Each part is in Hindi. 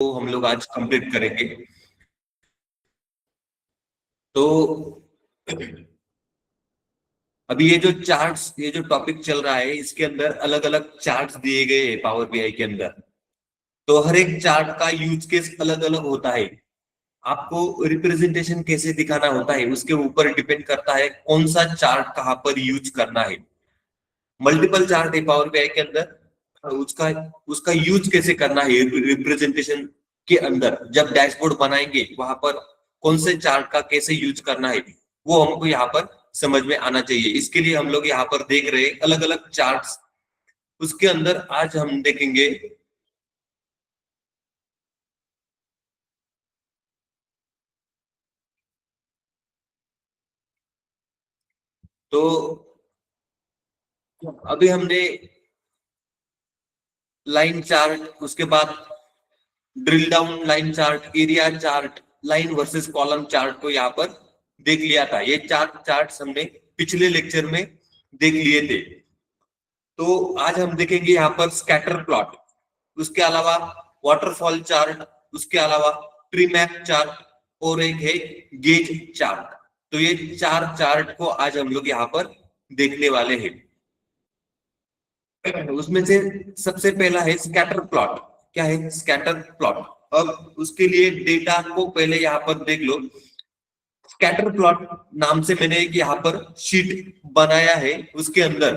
तो हम लोग आज कंप्लीट करेंगे। तो अभी ये जो टॉपिक चल रहा है, इसके अंदर अलग अलग चार्ट्स दिए गए हैं पावर बीआई के अंदर। तो हर एक चार्ट का यूज केस अलग अलग होता है। आपको रिप्रेजेंटेशन कैसे दिखाना होता है उसके ऊपर डिपेंड करता है कौन सा चार्ट कहाँ पर यूज करना है। मल्टीपल चार्ट है पावर बीआई के अंदर, उसका उसका यूज कैसे करना है रिप्रेजेंटेशन के अंदर। जब डैशबोर्ड बनाएंगे वहां पर कौन से चार्ट का कैसे यूज करना है वो हमको यहाँ पर समझ में आना चाहिए। इसके लिए हम लोग यहाँ पर देख रहे हैं अलग अलग चार्ट्स। उसके अंदर आज हम देखेंगे तो अभी हमने लाइन चार्ट, उसके बाद drill down line chart, area chart, line versus column chart को यहाँ पर देख लिया था। ये चार्ट्स हमने पिछले लेक्चर में देख लिए थे। तो आज हम देखेंगे यहाँ पर स्कैटर प्लॉट, उसके अलावा वाटरफॉल चार्ट, उसके अलावा ट्री मैप चार्ट और एक है गेज चार्ट। तो ये चार चार्ट को आज हम लोग यहाँ पर देखने वाले हैं। उसमें से सबसे पहला है स्कैटर प्लॉट। क्या है स्कैटर प्लॉट? अब उसके लिए डेटा को पहले यहाँ पर देख लो। स्कैटर प्लॉट नाम से मैंने एक यहाँ पर शीट बनाया है, उसके अंदर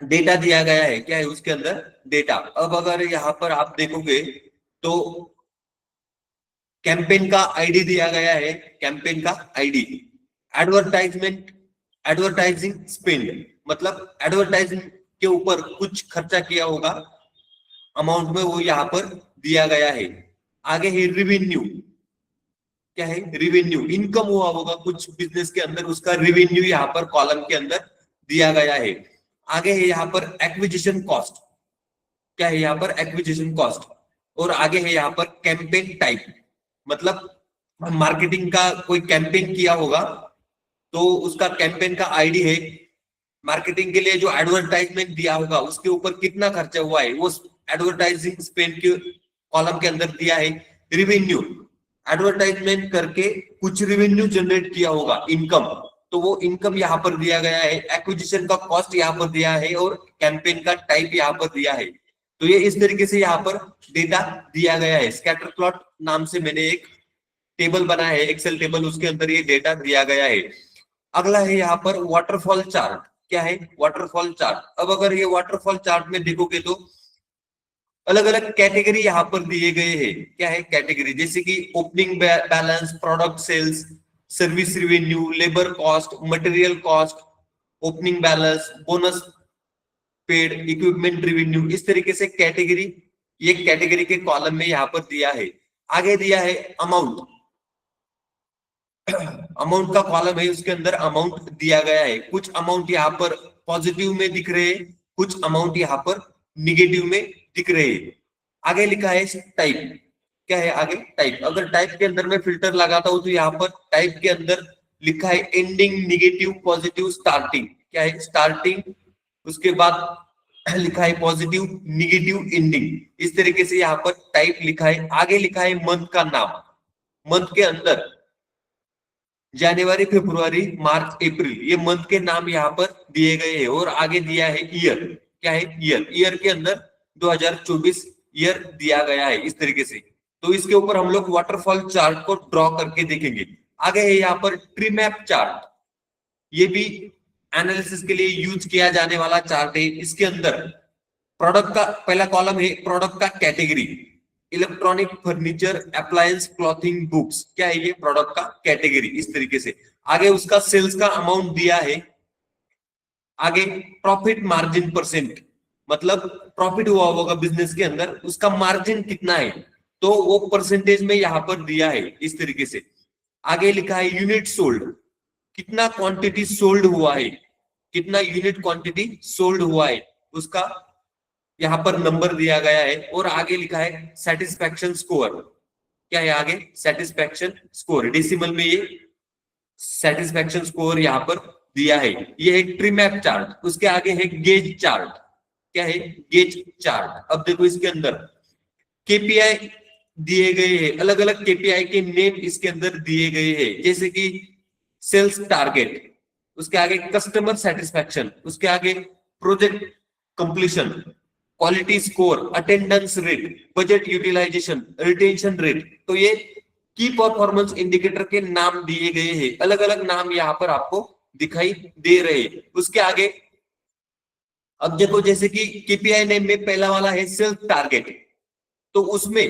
डेटा दिया गया है। क्या है उसके अंदर? डेटा। अब अगर यहाँ पर आप देखोगे तो कैंपेन का आईडी दिया गया है, कैंपेन का आईडी। एडवर्टाइजमेंट, एडवर्टाइजिंग स्पेंड, मतलब एडवर्टाइजिंग के ऊपर कुछ खर्चा किया होगा अमाउंट में, वो यहाँ पर दिया गया है। आगे है रिवेन्यू। क्या है? रिवेन्यू, इनकम हुआ होगा कुछ बिजनेस के अंदर, उसका रिवेन्यू यहाँ पर कॉलम के अंदर दिया गया है। आगे है यहाँ पर एक्विजिशन कॉस्ट। क्या है यहाँ पर? Acquisition cost. और आगे है यहाँ पर कैंपेन टाइप, मतलब मार्केटिंग का कोई कैंपेन किया होगा तो उसका कैंपेन का आईडी है। मार्केटिंग के लिए जो एडवर्टाइजमेंट दिया होगा उसके ऊपर कितना खर्चा हुआ है वो एडवर्टाइजिंग स्पेंड के कॉलम के अंदर दिया है। रिवेन्यू, एडवर्टाइजमेंट करके कुछ रिवेन्यू जनरेट किया होगा, इनकम, तो वो इनकम यहाँ पर दिया गया है। एक्विजिशन का कॉस्ट यहाँ पर दिया है और कैंपेन का टाइप यहाँ पर दिया है। तो ये इस तरीके से यहाँ पर डेटा दिया गया है। स्कैटर प्लॉट नाम से मैंने एक टेबल बनाया है, एक्सेल टेबल, उसके अंदर ये डेटा दिया गया है। अगला है यहाँ पर वाटरफॉल चार्ट। क्या है? Waterfall chart. अब अगर ये वाटरफॉल चार्ट में देखोगे तो अलग अलग कैटेगरी यहाँ पर दिए गए हैं। क्या है? कैटेगरी, जैसे कि opening balance, product sales, service revenue, labour cost, material cost, opening balance, bonus paid, equipment revenue. इस तरीके से कैटेगरी, ये कैटेगरी के कॉलम में यहाँ पर दिया है। आगे दिया है अमाउंट। अमाउंट का कॉलम है, उसके अंदर अमाउंट दिया गया है। कुछ अमाउंट यहाँ पर पॉजिटिव में दिख रहे हैं, कुछ अमाउंट यहाँ पर निगेटिव में दिख रहे हैं। आगे लिखा है टाइप। क्या है आगे? टाइप। अगर टाइप के अंदर मैं फिल्टर लगाता हूं तो यहाँ पर टाइप के अंदर लिखा है एंडिंग, निगेटिव, पॉजिटिव, स्टार्टिंग। क्या है? स्टार्टिंग। उसके बाद लिखा है पॉजिटिव, निगेटिव, एंडिंग। इस तरीके से यहाँ पर टाइप लिखा है। आगे लिखा है मंथ का नाम। मंथ के अंदर जनवरी, फरवरी, मार्च, अप्रैल, ये मंथ के नाम यहाँ पर दिए गए हैं। और आगे दिया है ईयर। क्या है? ईयर। ईयर के अंदर 2024 ईयर दिया गया है इस तरीके से। तो इसके ऊपर हम लोग वाटरफॉल चार्ट को ड्रॉ करके देखेंगे। आगे है यहाँ पर ट्री मैप चार्ट। ये भी एनालिसिस के लिए यूज किया जाने वाला चार्ट है। इसके अंदर प्रोडक्ट का पहला कॉलम है, प्रोडक्ट का category, electronic, furniture, appliance, clothing, books. क्या है ये? प्रोडक्ट का कैटेगरी। इस तरीके से आगे उसका सेल्स का अमाउंट दिया है। आगे प्रॉफिट मार्जिन परसेंट, मतलब प्रॉफिट हुआ होगा बिजनेस के अंदर, उसका मार्जिन कितना है तो वो परसेंटेज में यहाँ पर दिया है इस तरीके से। आगे लिखा है यूनिट सोल्ड, कितना क्वांटिटी सोल्ड हुआ है, कितना यूनिट क्वांटिटी सोल्ड हुआ है, उसका यहाँ पर नंबर दिया गया है। और आगे लिखा है सेटिस्फैक्शन स्कोर। क्या है आगे? सेटिस्फैक्शन स्कोर, डेसिमल में ये सेटिस्फैक्शन स्कोर यहाँ पर दिया है। ये है ट्री मैप चार्ट। उसके आगे है गेज चार्ट। क्या है? Gauge chart. अब देखो इसके अंदर केपीआई दिए गए हैं, अलग अलग केपीआई के नेम इसके अंदर दिए गए हैं, जैसे कि सेल्स टारगेट, उसके आगे कस्टमर सेटिस्फैक्शन, उसके आगे project completion, quality score, attendance rate, budget utilisation, retention rate. तो ये की परफॉर्मेंस इंडिकेटर के नाम दिए गए हैं, अलग अलग नाम यहाँ पर आपको दिखाई दे रहे हैं। उसके आगे अब देखो, जैसे कि केपीआई नेम में पहला वाला है सेल्स टारगेट, तो उसमें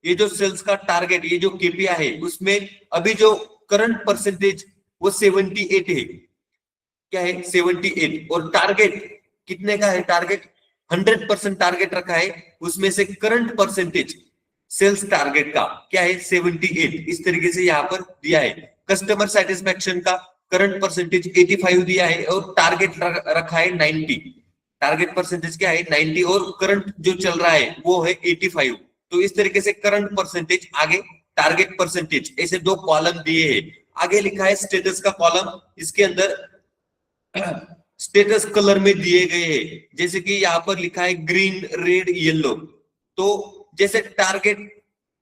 ये जो सेल्स का टारगेट, ये जो केपीआई है, उसमें अभी जो करंट परसेंटेज वो 78 है। क्या है? 78। और टारगेट कितने का है? टारगेट 100% टारगेट रखा है, उसमें से करंट परसेंटेज सेल्स टारगेट का क्या है? 78। इस तरीके से यहाँ पर दिया है। कस्टमर सेटिस्फेक्शन का करंट परसेंटेज 85 दिया है और टारगेट रखा है 90। टारगेट परसेंटेज क्या है? 90 और करंट जो चल रहा है वो है 85। तो इस तरीके से करंट परसेंटेज, आगे टारगेट परसेंटेज, ऐसे दो कॉलम दिए हैं। आगे लिखा है स्टेटस का कॉलम, इसके अंदर स्टेटस कलर में दिए गए हैं, जैसे कि यहाँ पर लिखा है ग्रीन, रेड, येलो। तो जैसे टारगेट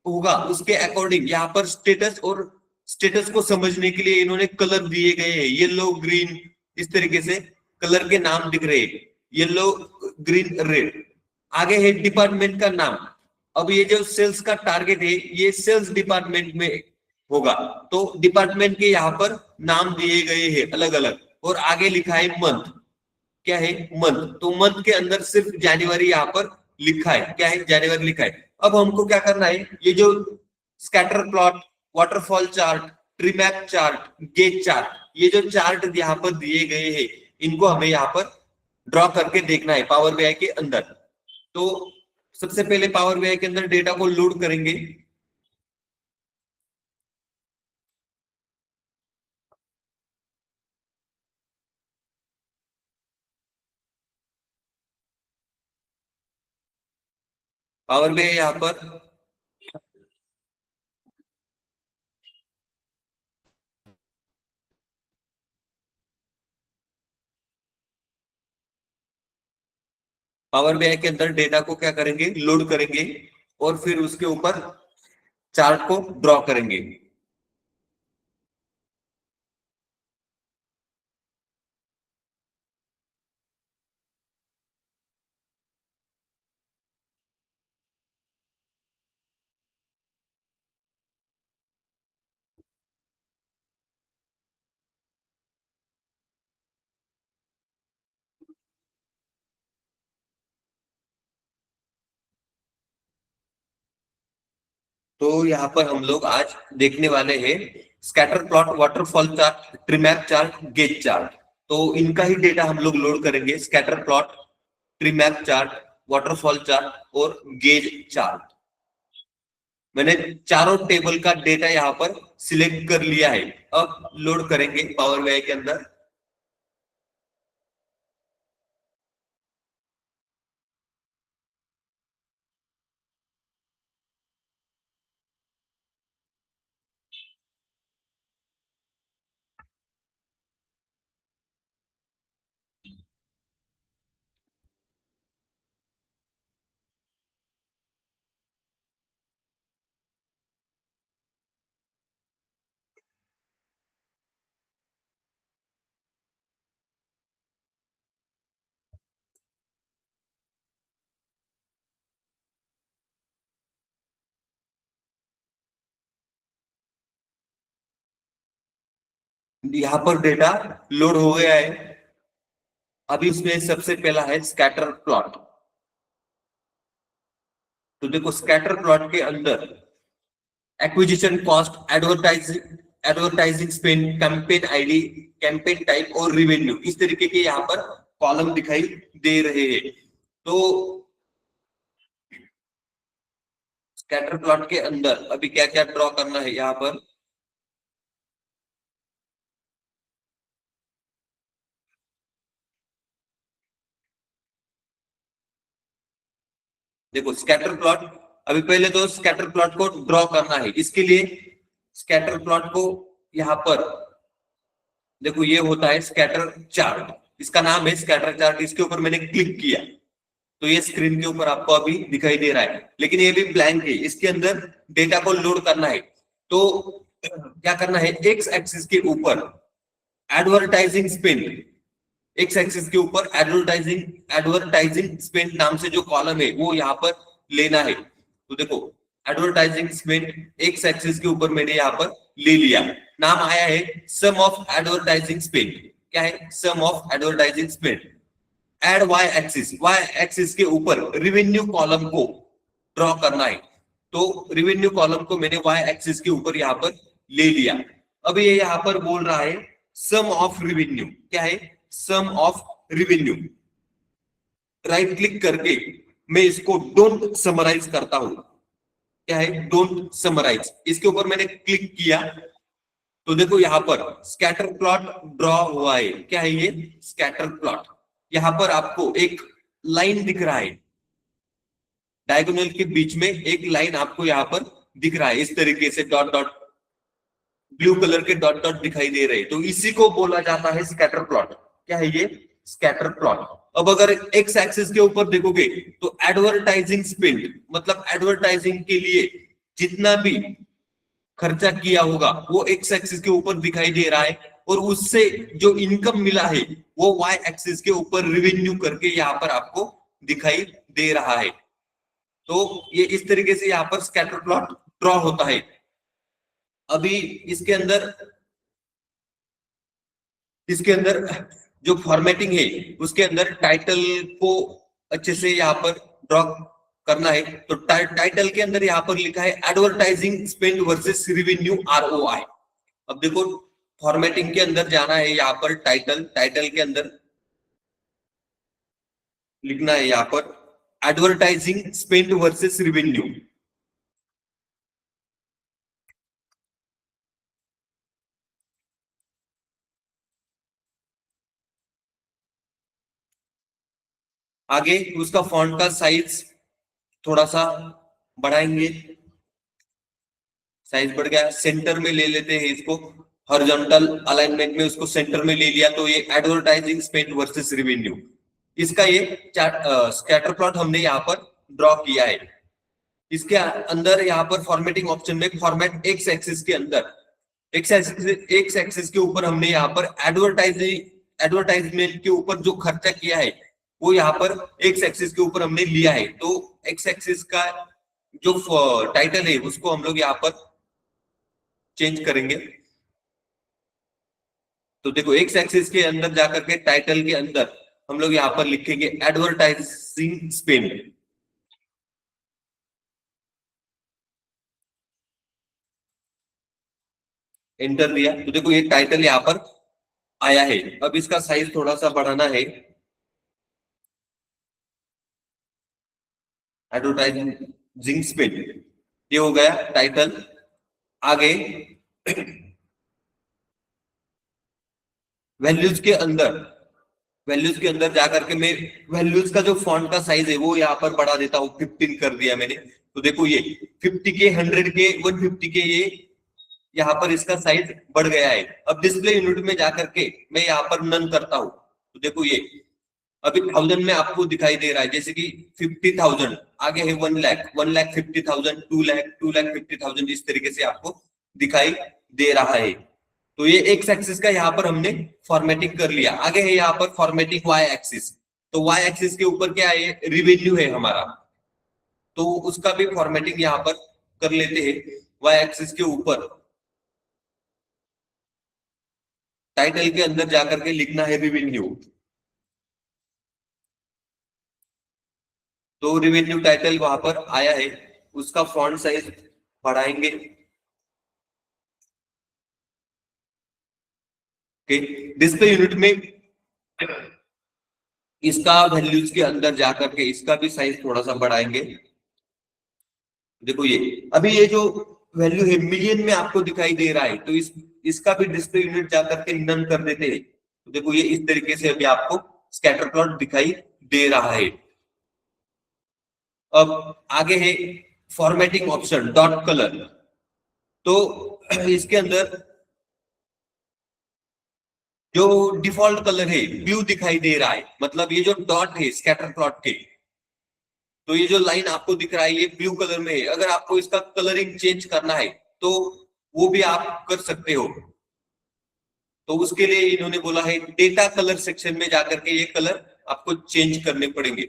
होगा उसके अकॉर्डिंग यहाँ पर स्टेटस, और स्टेटस को समझने के लिए इन्होंने कलर दिए गए हैं, येलो, ग्रीन, इस तरीके से कलर के नाम दिख रहे हैं, येलो, ग्रीन, रेड। आगे है डिपार्टमेंट का नाम। अब ये जो सेल्स का टारगेट है ये सेल्स डिपार्टमेंट में होगा, तो डिपार्टमेंट के यहाँ पर नाम दिए गए हैं अलग अलग। और आगे लिखा है मंथ। क्या है? मंथ। तो मंथ के अंदर सिर्फ जनवरी यहाँ पर लिखा है। क्या है? जनवरी लिखा है। अब हमको क्या करना है, ये जो scatter plot, waterfall chart, tree map chart, gauge chart, ये जो चार्ट यहाँ पर दिए गए हैं, इनको हमें यहाँ पर ड्रॉ करके देखना है पावर बीआई के अंदर। तो सबसे पहले पावर बीआई के अंदर डेटा को लोड करेंगे। पावर बीआई यहाँ पर पावर बीआई के अंदर डेटा को क्या करेंगे? लोड करेंगे और फिर उसके ऊपर चार्ट को ड्रॉ करेंगे। तो यहाँ पर हम लोग आज देखने वाले हैं scatter plot, waterfall chart, treemap chart, gauge chart. तो इनका ही डेटा हम लोग लोड करेंगे, scatter plot, treemap chart, waterfall chart और गेज चार्ट। मैंने चारों टेबल का डेटा यहाँ पर सिलेक्ट कर लिया है। अब लोड करेंगे पावर बीआई के अंदर। यहाँ पर डेटा लोड हो गया है। अभी उसमें सबसे पहला है स्कैटर प्लॉट। तो देखो स्कैटर प्लॉट के अंदर acquisition cost, advertising spend, campaign ID, campaign type और रिवेन्यू, इस तरीके के यहाँ पर कॉलम दिखाई दे रहे हैं। तो स्कैटर प्लॉट के अंदर अभी क्या क्या ड्रॉ करना है यहाँ पर? देखो स्कैटर प्लॉट, अभी पहले तो स्कैटर प्लॉट को ड्रॉ करना है। इसके लिए स्कैटर प्लॉट को यहाँ पर देखो, ये होता है स्कैटर चार्ट, इसका नाम है स्कैटर चार्ट। इसके ऊपर मैंने क्लिक किया तो ये स्क्रीन के ऊपर आपको अभी दिखाई दे रहा है, लेकिन ये भी ब्लैंक है, इसके अंदर डेटा को लोड करना है। तो क्या करना है, एक्स एक्सिस के ऊपर एडवर्टाइजिंग स्पेंड, एक्स एक्सिस के ऊपर एडवर्टाइजिंग स्पेंड नाम से जो कॉलम है वो यहाँ पर लेना है। तो देखो एडवर्टाइजिंग स्पेंड एक्स एक्सिस के ऊपर मैंने यहाँ पर ले लिया, नाम आया है सम ऑफ एडवर्टाइजिंग स्पेंड। क्या है, sum of advertising spend. Add Y axis, Y axis के ऊपर रेवेन्यू कॉलम को ड्रॉ करना है। तो रेवेन्यू कॉलम को मैंने वाई एक्सिस के ऊपर यहाँ पर ले लिया। अब ये यहाँ पर बोल रहा है सम ऑफ रेवेन्यू। क्या है, sum of revenue. Right click करके मैं इसको डोंट समराइज करता हूं। क्या है, डोंट समराइज, इसके ऊपर मैंने क्लिक किया तो देखो यहाँ पर स्कैटर प्लॉट ड्रॉ हुआ है। क्या है ये, स्कैटर प्लॉट। यहाँ पर आपको एक लाइन दिख रहा है, डायगोनल के बीच में एक लाइन आपको यहाँ पर दिख रहा है, इस तरीके से डॉट डॉट, ब्लू कलर के डॉट डॉट दिखाई दे रहे, तो इसी को बोला जाता है स्कैटर प्लॉट। क्या है ये, स्कैटर प्लॉट। अब अगर एक्स एक्सिस के ऊपर देखोगे तो एडवर्टाइजिंग स्पेंड, मतलब एडवर्टाइजिंग के लिए जितना भी खर्चा किया होगा वो एक्स एक्सिस के ऊपर दिखाई दे रहा है, और उससे जो इनकम मिला है वो वाई एक्सिस के ऊपर रेवेन्यू करके यहाँ पर आपको दिखाई दे रहा है। तो ये इस तरीके से यहाँ पर स्कैटर प्लॉट ड्रॉ होता है। अभी इसके अंदर जो फॉर्मेटिंग है उसके अंदर टाइटल को अच्छे से यहाँ पर ड्रॉ करना है। तो टाइटल के अंदर यहाँ पर लिखा है advertising spend versus revenue ROI. अब देखो फॉर्मेटिंग के अंदर जाना है, यहाँ पर टाइटल के अंदर लिखना है यहाँ पर एडवर्टाइजिंग स्पेंड वर्सेस रेवेन्यू। आगे उसका फॉन्ट का साइज थोड़ा सा बढ़ाएंगे, साइज बढ़ गया, सेंटर में ले लेते हैं इसको, हॉरिजॉन्टल अलाइनमेंट में उसको सेंटर में ले लिया। तो ये एडवर्टाइजिंग स्पेंड वर्सेस रेवेन्यू, इसका ये स्कैटर प्लॉट हमने यहाँ पर ड्रॉ किया है। इसके अंदर यहाँ पर फॉर्मेटिंग ऑप्शन में फॉर्मेट एक्स एक्सिस के अंदर एक्स एक्सिस के ऊपर हमने यहाँ पर एडवर्टाइजमेंट के ऊपर जो खर्चा किया है वो यहाँ पर एक्स एक्सिस के ऊपर हमने लिया है। तो एक्स एक्सिस का जो टाइटल है उसको हम लोग यहाँ पर चेंज करेंगे। तो देखो एक्स एक्सिस के अंदर जाकर के टाइटल के अंदर हम लोग यहाँ पर लिखेंगे एडवर्टाइजिंग स्पेंड। एंटर दिया तो देखो ये टाइटल यहाँ पर आया है। अब इसका साइज थोड़ा सा बढ़ाना है, एडवर्टाइजिंग स्पेंड, ये हो गया टाइटल। आगे वैल्यूज के अंदर जाकर के मैं वैल्यूज का जो फॉन्ट का साइज है वो यहाँ पर बढ़ा देता हूँ, 15 कर दिया मैंने। तो देखो ये 50 के 100 के 150 के ये यहाँ पर इसका साइज बढ़ गया है। अब डिस्प्ले यूनिट में जाकर के मैं यहाँ पर नन करता हूँ तो देखो ये अभी 1000 में आपको दिखाई दे रहा है, जैसे कि 50,000 आगे है 1 लाख, 1,50,000, 2 लाख, 2,50,000, इस तरीके से आपको दिखाई दे रहा है। तो ये एक्स एक्सिस का यहाँ पर हमने फॉर्मेटिंग कर लिया। आगे है यहाँ पर फॉर्मेटिंग वाई एक्सिस। तो वाई एक्सिस के ऊपर क्या है, रिवेन्यू है हमारा, तो उसका भी फॉर्मेटिंग यहाँ पर कर लेते हैं। वाई एक्सिस के ऊपर टाइटल के अंदर जाकर के लिखना है रिवेन्यू। तो रिवेन्यू टाइटल वहां पर आया है, उसका फॉन्ट साइज बढ़ाएंगे। डिस्प्ले यूनिट में इसका वैल्यूज के अंदर जाकर के इसका भी साइज थोड़ा सा बढ़ाएंगे। देखो ये अभी ये जो वैल्यू है मिलियन में आपको दिखाई दे रहा है, तो इसका भी डिस्प्ले यूनिट जाकर के नन कर देते हैं। तो देखो ये इस तरीके से अभी आपको स्कैटर प्लॉट दिखाई दे रहा है। अब आगे है फॉर्मेटिंग ऑप्शन डॉट कलर। तो इसके अंदर जो डिफॉल्ट कलर है ब्लू दिखाई दे रहा है, मतलब ये जो डॉट है स्कैटर प्लॉट के तो ये जो लाइन आपको दिख रहा है ये ब्लू कलर में है। अगर आपको इसका कलरिंग चेंज करना है तो वो भी आप कर सकते हो। तो उसके लिए इन्होंने बोला है डेटा कलर सेक्शन में जाकर के ये कलर आपको चेंज करने पड़ेंगे।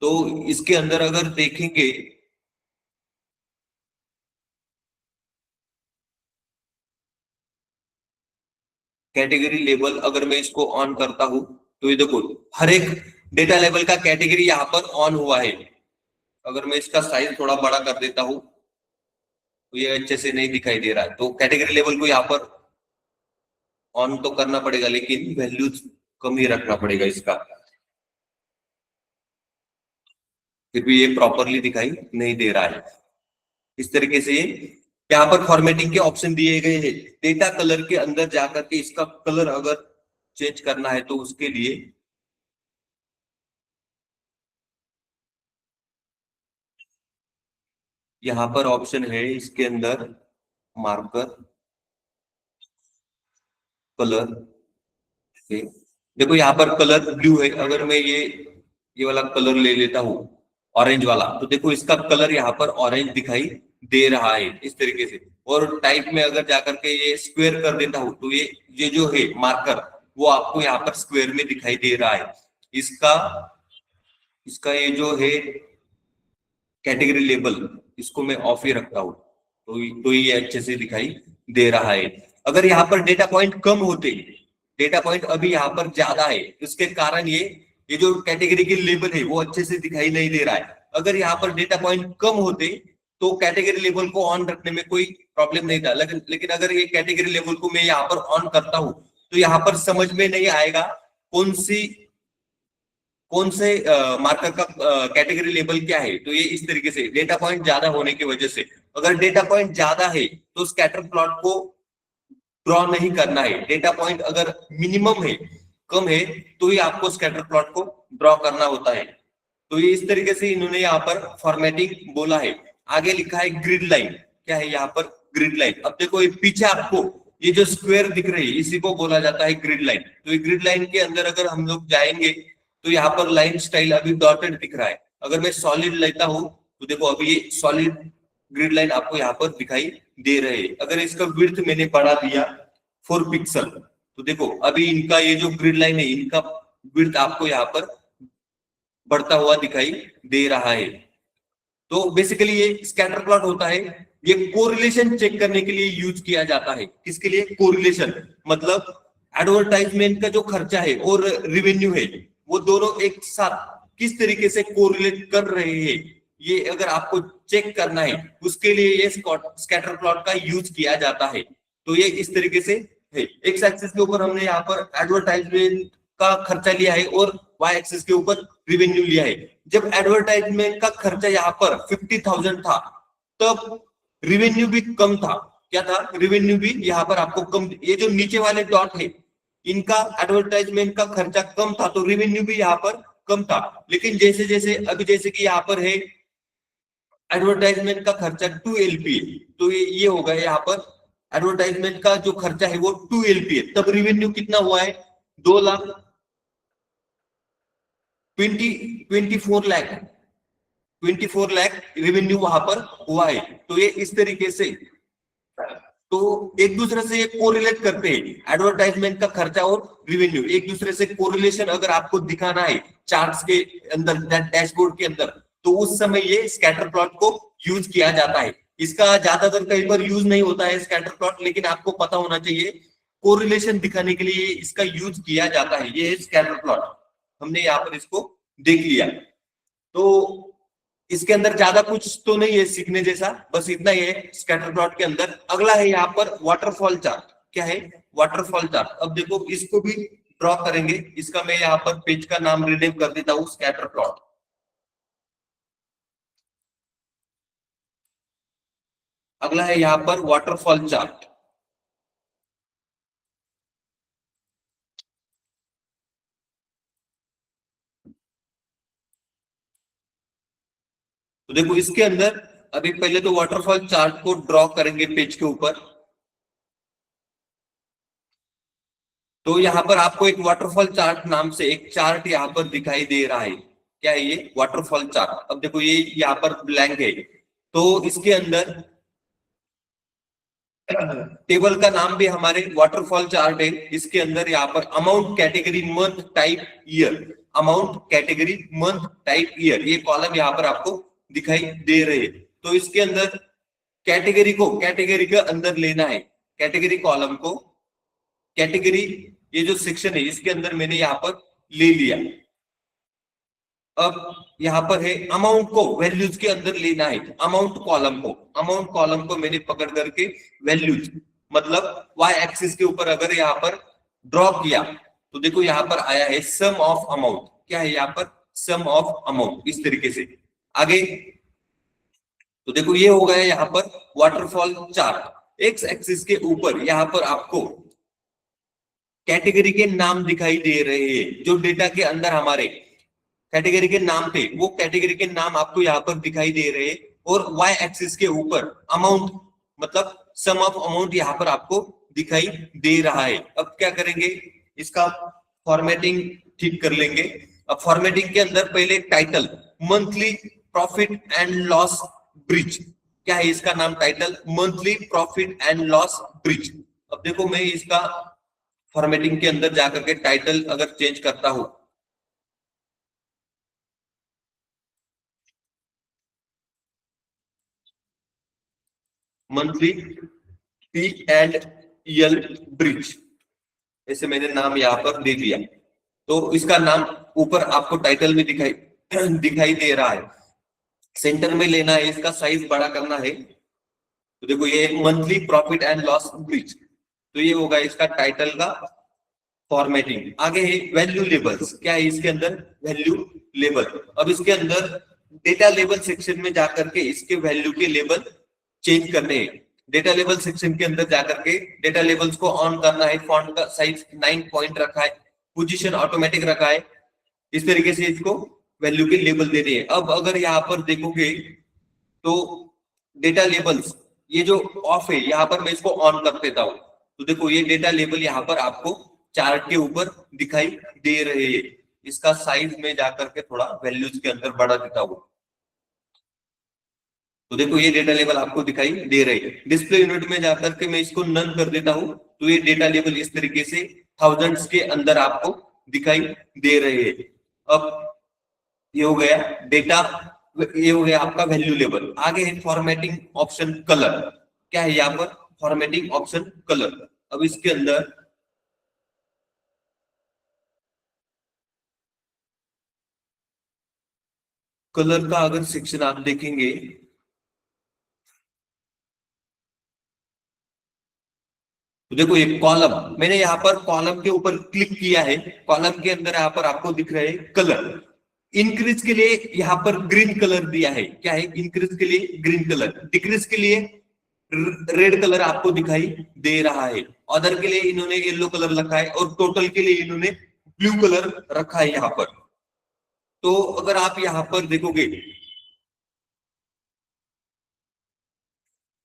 तो इसके अंदर अगर देखेंगे कैटेगरी लेबल, अगर मैं इसको ऑन करता हूं तो ये देखो हर एक डेटा लेवल का कैटेगरी यहाँ पर ऑन हुआ है। अगर मैं इसका साइज थोड़ा बड़ा कर देता हूं तो ये अच्छे से नहीं दिखाई दे रहा है। तो कैटेगरी लेवल को यहाँ पर ऑन तो करना पड़ेगा लेकिन वैल्यूज कम ही रखना पड़ेगा इसका, फिर भी ये प्रॉपरली दिखाई नहीं दे रहा है। इस तरीके से यहाँ पर फॉर्मेटिंग के ऑप्शन दिए गए हैं। डेटा कलर के अंदर जाकर के इसका कलर अगर चेंज करना है तो उसके लिए यहाँ पर ऑप्शन है इसके अंदर मार्कर कलर से। देखो यहाँ पर कलर ब्लू है, अगर मैं ये वाला कलर ले लेता हूँ ऑरेंज वाला, तो देखो इसका कलर यहाँ पर ऑरेंज दिखाई दे रहा है इस तरीके से। और टाइप में अगर जाकर के ये स्क्वायर कर देता हूँ तो ये जो है मार्कर वो आपको यहाँ पर स्क्वायर में दिखाई दे रहा है। इसका इसका ये जो है कैटेगरी लेबल, इसको मैं ऑफ ही रखता हूँ तो ये अच्छे से दिखाई दे रहा है। अगर यहाँ पर डेटा पॉइंट कम होते, डेटा पॉइंट अभी यहाँ पर ज्यादा है, इसके कारण ये जो कैटेगरी के लेबल है वो अच्छे से दिखाई नहीं दे रहा है। अगर यहाँ पर डेटा पॉइंट कम होते तो कैटेगरी लेबल को ऑन रखने में कोई प्रॉब्लम नहीं था, लेकिन अगर ये कैटेगरी लेबल को मैं यहाँ पर ऑन करता हूँ तो यहाँ पर समझ में नहीं आएगा कौन से मार्कर का कैटेगरी लेबल क्या है। तो ये इस तरीके से डेटा पॉइंट ज्यादा होने की वजह से, अगर डेटा पॉइंट ज्यादा है तो स्कैटर प्लॉट को ड्रॉ नहीं करना है। डेटा पॉइंट अगर मिनिमम है, कम है, तो ही आपको स्कैटर प्लॉट को ड्रॉ करना होता है। तो ये इस तरीके से इन्होंने यहाँ पर फॉर्मेटिंग बोला है। आगे लिखा है ग्रिड लाइन, क्या है यहाँ पर ग्रिड लाइन। अब देखो ये पीछे आपको ये जो स्क्वायर दिख रही है इसी को बोला जाता है ग्रिड लाइन। तो ये ग्रिड लाइन के अंदर अगर हम लोग जाएंगे तो यहाँ पर लाइन स्टाइल अभी डॉटेड दिख रहा है। अगर मैं सॉलिड लेता हूं तो देखो अभी ये सॉलिड ग्रिड लाइन आपको यहाँ पर दिखाई दे रहे हैं। अगर इसका विड्थ मैंने बढ़ा दिया 4 पिक्सल तो देखो अभी इनका ये जो ग्रिड लाइन है इनका विड्थ आपको यहाँ पर बढ़ता हुआ दिखाई दे रहा है। तो बेसिकली ये स्कैटर प्लॉट होता है, ये कोरिलेशन चेक करने के लिए यूज किया जाता है। किसके लिए? कोरिलेशन, मतलब एडवर्टाइजमेंट का जो खर्चा है और रेवेन्यू है वो दोनों एक साथ किस तरीके से कोरिलेट कर रहे हैं, ये अगर आपको चेक करना है उसके लिए ये स्कैटर प्लॉट का यूज किया जाता है। तो ये इस तरीके से है। एक्स एक्सिस के ऊपर हमने यहाँ पर एडवर्टाइजमेंट का खर्चा लिया है और वाई एक्सिस के ऊपर रेवेन्यू लिया है। जब एडवर्टाइजमेंट का खर्चा यहाँ पर 50,000 था तब रेवेन्यू भी कम था। क्या था? रेवेन्यू भी यहाँ पर आपको कम। ये जो नीचे वाले डॉट है इनका एडवर्टाइजमेंट का खर्चा कम था तो रेवेन्यू भी यहाँ पर कम था। लेकिन जैसे जैसे अभी जैसे कि यहाँ पर है एडवर्टाइजमेंट का खर्चा 2 LP है, तो ये होगा यहाँ पर एडवर्टाइजमेंट का जो खर्चा है वो 2 LP है, तब रेवेन्यू कितना हुआ है? 2,24 लाख 24 लाख रेवेन्यू वहां पर हुआ है। तो ये इस तरीके से तो एक दूसरे से ये कोरिलेट करते हैं, एडवर्टाइजमेंट का खर्चा और रेवेन्यू एक दूसरे से कोरिलेशन अगर आपको दिखाना है चार्ट्स के अंदर, डैशबोर्ड के अंदर, तो उस समय ये स्कैटर प्लॉट को यूज किया जाता है। इसका ज्यादातर कहीं पर यूज नहीं होता है स्कैटर प्लॉट, लेकिन आपको पता होना चाहिए कोरिलेशन दिखाने के लिए इसका यूज किया जाता है। ये स्कैटर प्लॉट हमने यहाँ पर इसको देख लिया। तो इसके अंदर ज्यादा कुछ तो नहीं है सीखने जैसा, बस इतना ही है स्कैटर प्लॉट के अंदर। अगला है यहाँ पर वाटरफॉल चार्ट। क्या है? Waterfall chart. अब देखो इसको भी ड्रॉ करेंगे। इसका मैं यहाँ पर पेज का नाम रिनेम कर देता हूँ स्कैटर प्लॉट। अगला है यहाँ पर वाटरफॉल चार्ट। तो देखो इसके अंदर अभी पहले तो वाटरफॉल चार्ट को ड्रॉ करेंगे पेज के ऊपर। तो यहाँ पर आपको एक वाटरफॉल चार्ट नाम से एक चार्ट यहाँ पर दिखाई दे रहा है। क्या है ये? Waterfall chart. अब देखो ये यहाँ पर ब्लैंक है, तो इसके अंदर टेबल का नाम भी हमारे वाटरफॉल चार्ट है। इसके अंदर यहाँ पर amount, category, month, type, year, amount, category, month, type, year, ये कॉलम यहाँ पर आपको दिखाई दे रहे हैं। तो इसके अंदर कैटेगरी को कैटेगरी के अंदर लेना है, कैटेगरी कॉलम को, कैटेगरी ये जो सेक्शन है इसके अंदर मैंने यहाँ पर ले लिया। अब यहाँ पर है अमाउंट को वैल्यूज के अंदर लेना है, अमाउंट कॉलम को मैंने पकड़ करके वैल्यूज मतलब वाई एक्सिस के ऊपर अगर यहाँ पर ड्रॉ किया तो देखो यहाँ पर आया है सम ऑफ अमाउंट। क्या है यहाँ पर? सम ऑफ अमाउंट। इस तरीके से आगे तो देखो ये हो गया यहाँ पर वाटरफॉल चार्ट। एक्स एक्सिस के ऊपर यहाँ पर आपको कैटेगरी के नाम दिखाई दे रहे हैं, जो डेटा के अंदर हमारे कैटेगरी के नाम थे वो कैटेगरी के नाम आपको यहाँ पर दिखाई दे रहे हैं। और वाई एक्सिस के ऊपर अमाउंट मतलब सम ऑफ अमाउंट यहाँ पर आपको दिखाई दे रहा है। अब क्या करेंगे? इसका फॉर्मेटिंग ठीक कर लेंगे। अब फॉर्मेटिंग के अंदर पहले title monthly profit and loss bridge. क्या है इसका नाम? Title monthly profit and loss bridge. अब देखो मैं इसका फॉर्मेटिंग के अंदर जाकर के टाइटल अगर चेंज करता हूं, monthly P and L bridge, ऐसे मैंने नाम यहाँ पर दे दिया। तो इसका नाम ऊपर आपको टाइटल में दिखाई दे रहा है। सेंटर में लेना है, इसका साइज बड़ा करना है। तो देखो ये monthly profit and loss bridge, तो ये होगा इसका टाइटल का फॉर्मेटिंग। आगे है वैल्यू लेबल्स। क्या है इसके अंदर? Value label. अब इसके अंदर डेटा लेबल सेक्शन में जाकर के इसके वैल्यू के लेबल चेंज करने हैं। डेटा लेबल सेक्शन के अंदर जाकर के डेटा लेबल्स को ऑन करना है। फॉन्ट का साइज 9 पॉइंट रखा है, पोजीशन ऑटोमेटिक रखा है। इस तरीके से इसको वैल्यू के लेबल देने हैं। अब अगर यहाँ पर देखोगे तो डेटा लेबल्स ये जो ऑफ है, यहाँ पर मैं इसको ऑन कर देता हूँ। तो देखो ये डेटा लेबल यहाँ पर आपको चार्ट के ऊपर दिखाई दे रहे हैं। इसका साइज में जाकर के थोड़ा वैल्यूज के अंदर बढ़ा देता हूँ। तो देखो ये डेटा लेवल आपको दिखाई दे रहे हैं। डिस्प्ले यूनिट में जाकर के मैं इसको नन कर देता हूं, तो ये डेटा लेवल इस तरीके से थाउजेंड्स के अंदर आपको दिखाई दे रहे हैं। अब ये हो गया डेटा, ये हो गया आपका वैल्यू लेवल। आगे है फॉर्मेटिंग ऑप्शन कलर। क्या है यहाँ पर? Formatting option colour. अब इसके अंदर कलर का अगर सेक्शन आप देखेंगे तो देखो ये कॉलम, मैंने यहाँ पर कॉलम के ऊपर क्लिक किया है। कॉलम के अंदर यहाँ पर आपको दिख रहे हैं कलर। इंक्रीज के लिए यहाँ पर ग्रीन कलर दिया है। क्या है? इंक्रीज के लिए ग्रीन कलर, डिक्रीज के लिए रेड कलर आपको दिखाई दे रहा है। अदर के लिए इन्होंने येलो कलर रखा है और टोटल के लिए इन्होंने ब्लू कलर रखा है यहाँ पर। तो अगर आप यहाँ पर देखोगे,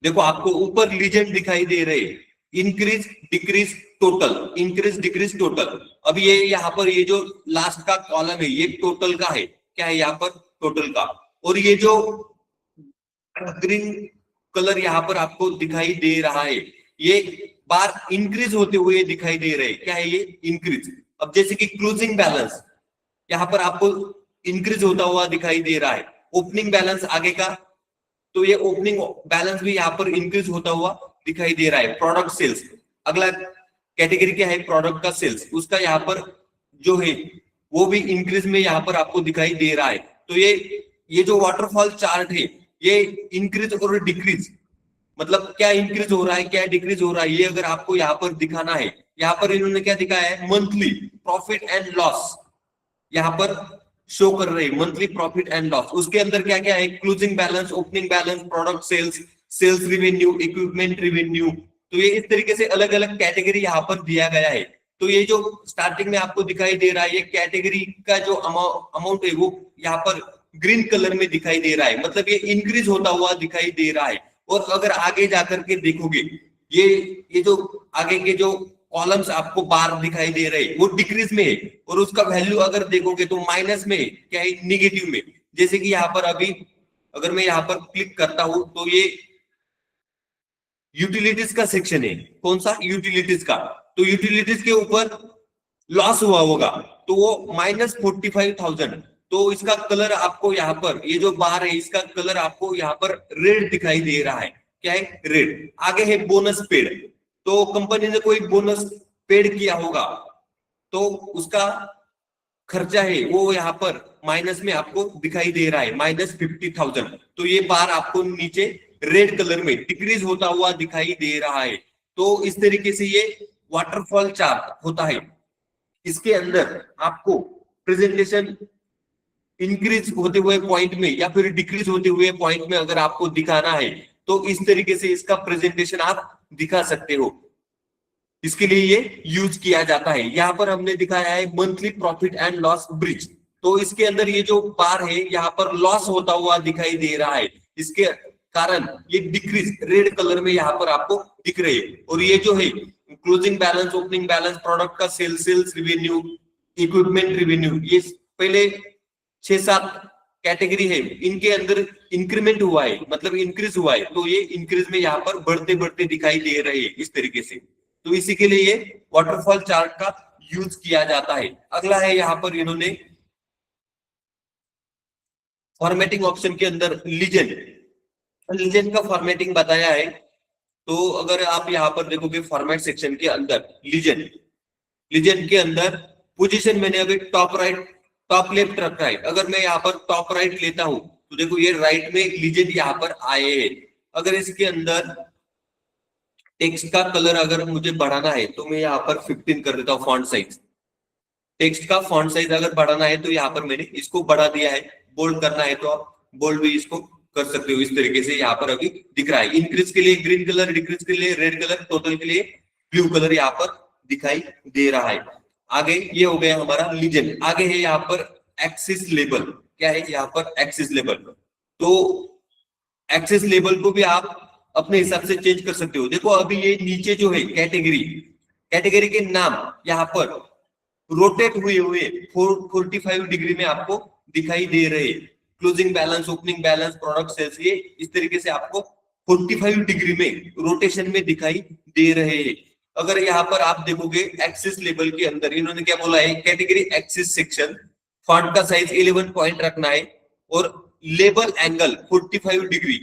देखो आपको ऊपर लीजेंड दिखाई दे रहे हैं, increase decrease total, increase decrease total. अब ये यहाँ पर ये जो लास्ट का कॉलम है ये टोटल का है। क्या है यहाँ पर? टोटल का। और ये जो ग्रीन कलर यहाँ पर आपको दिखाई दे रहा है ये बार इंक्रीज होते हुए दिखाई दे रहे हैं। क्या है ये? इंक्रीज। अब जैसे कि क्लोजिंग बैलेंस यहाँ पर आपको इंक्रीज होता हुआ दिखाई दे रहा है। ओपनिंग बैलेंस आगे का, तो ये ओपनिंग बैलेंस भी यहाँ पर इंक्रीज होता हुआ दिखाई दे रहा है। प्रोडक्ट सेल्स, अगला कैटेगरी क्या है? प्रोडक्ट का सेल्स, उसका यहाँ पर जो है वो भी इंक्रीज में यहाँ पर आपको दिखाई दे रहा है। तो ये जो वाटरफॉल चार्ट है ये इंक्रीज और डिक्रीज, मतलब क्या इंक्रीज हो रहा है क्या डिक्रीज हो रहा है, ये अगर आपको यहाँ पर दिखाना है। यहाँ पर इन्होंने क्या दिखाया है? मंथली प्रॉफिट एंड लॉस यहाँ पर शो कर रहे हैं, मंथली प्रॉफिट एंड लॉस। उसके अंदर क्या क्या है? Closing balance, opening balance, product sales, sales revenue, equipment revenue. तो ये इस तरीके से अलग अलग कैटेगरी यहाँ पर दिया गया है। तो ये जो स्टार्टिंग में आपको दिखाई दे रहा है ये कैटेगरी का जो अमाउंट है वो यहाँ पर ग्रीन कलर में दिखाई दे रहा है, मतलब ये इंक्रीज होता हुआ दिखाई दे रहा है। और अगर आगे जाकर के देखोगे ये जो आगे के जो कॉलम्स आपको बार दिखाई दे रहे हैं वो डिक्रीज में है, और उसका वैल्यू अगर देखोगे तो माइनस में है, क्या है, निगेटिव में। जैसे कि यहाँ पर अभी अगर मैं यहाँ पर क्लिक करता हूं तो ये यूटिलिटीज का सेक्शन है। कौन सा? यूटिलिटीज का। तो यूटिलिटीज के ऊपर लॉस हुआ होगा तो वो -45,000। तो इसका कलर आपको यहाँ पर, ये जो बार है इसका कलर आपको यहाँ पर रेड दिखाई दे रहा है। क्या है? रेड। आगे है बोनस पेड। तो कंपनी ने कोई बोनस पेड किया होगा तो उसका खर्चा है वो यहाँ पर माइनस में आपको दिखाई दे रहा है, -50,000। तो ये बार आपको नीचे रेड कलर में डिक्रीज होता हुआ दिखाई दे रहा है। तो इस तरीके से ये वाटरफॉल चार्ट होता है। इसके अंदर आपको प्रेजेंटेशन इंक्रीज होते हुए पॉइंट में या फिर डिक्रीज होते हुए पॉइंट में अगर आपको दिखाना है तो इस तरीके से इसका प्रेजेंटेशन आप दिखा सकते हो। इसके लिए ये यूज किया जाता है। यहाँ पर हमने दिखाया है monthly profit and loss bridge. तो इसके अंदर ये जो बार है यहाँ पर लॉस होता हुआ दिखाई दे रहा है, इसके कारण ये डिक्रीज रेड कलर में यहाँ पर आपको दिख रही है। और ये जो है closing balance, opening balance, product का सेल्स रिवेन्यू, इक्विपमेंट रिवेन्यू, ये पहले 6-7 कैटेगरी है, इनके अंदर इंक्रीमेंट हुआ है, मतलब इंक्रीज हुआ है। तो ये इंक्रीज में यहाँ पर बढ़ते बढ़ते दिखाई दे रहे हैं इस तरीके से। तो इसी के लिए ये वाटरफॉल चार्ट का यूज किया जाता है। अगला है यहाँ पर इन्होंने फॉर्मेटिंग ऑप्शन के अंदर लीजेंड का फॉर्मेटिंग बताया है। तो अगर आप यहाँ पर देखोगे फॉर्मेट सेक्शन के अंदर लीजेंड के अंदर पोजीशन मैंने अभी टॉप राइट टॉप लेफ्ट रखा है। अगर मैं यहाँ पर टॉप राइट लेता हूं तो देखो ये राइट में लीजेंड यहाँ पर आए हैं। अगर इसके अंदर टेक्स्ट का कलर अगर मुझे बढ़ाना है तो मैं यहाँ पर 15 कर देता हूँ फॉन्ट साइज। टेक्स्ट का फॉन्ट साइज अगर बढ़ाना है तो यहाँ पर मैंने इसको बढ़ा दिया है। बोल्ड करना है तो आप बोल्ड भी इसको कर सकते हो। इस तरीके से यहाँ पर अभी दिख रहा है। इंक्रीज के लिए ग्रीन कलर, डिक्रीज के लिए रेड कलर, टोटल के लिए ब्लू कलर यहाँ पर दिखाई दे रहा है। आगे ये हो गया हमारा लीजेंड। आगे है यहाँ पर एक्सिस लेबल। क्या है यहाँ पर? Axis label. तो एक्सिस लेबल को भी आप अपने हिसाब से चेंज कर सकते हो। देखो अभी ये नीचे जो है कैटेगरी के नाम यहाँ पर रोटेट हुए 45 डिग्री में आपको दिखाई दे रहे। Closing balance, opening balance, product sales, ये इस तरीके से आपको 45 डिग्री में रोटेशन में दिखाई दे रहे हैं। अगर यहाँ पर आप देखोगे एक्सिस लेबल के अंदर इन्होंने क्या बोला है? कैटेगरी एक्सिस सेक्शन, फॉन्ट का साइज 11 पॉइंट रखना है और लेबल एंगल 45 डिग्री।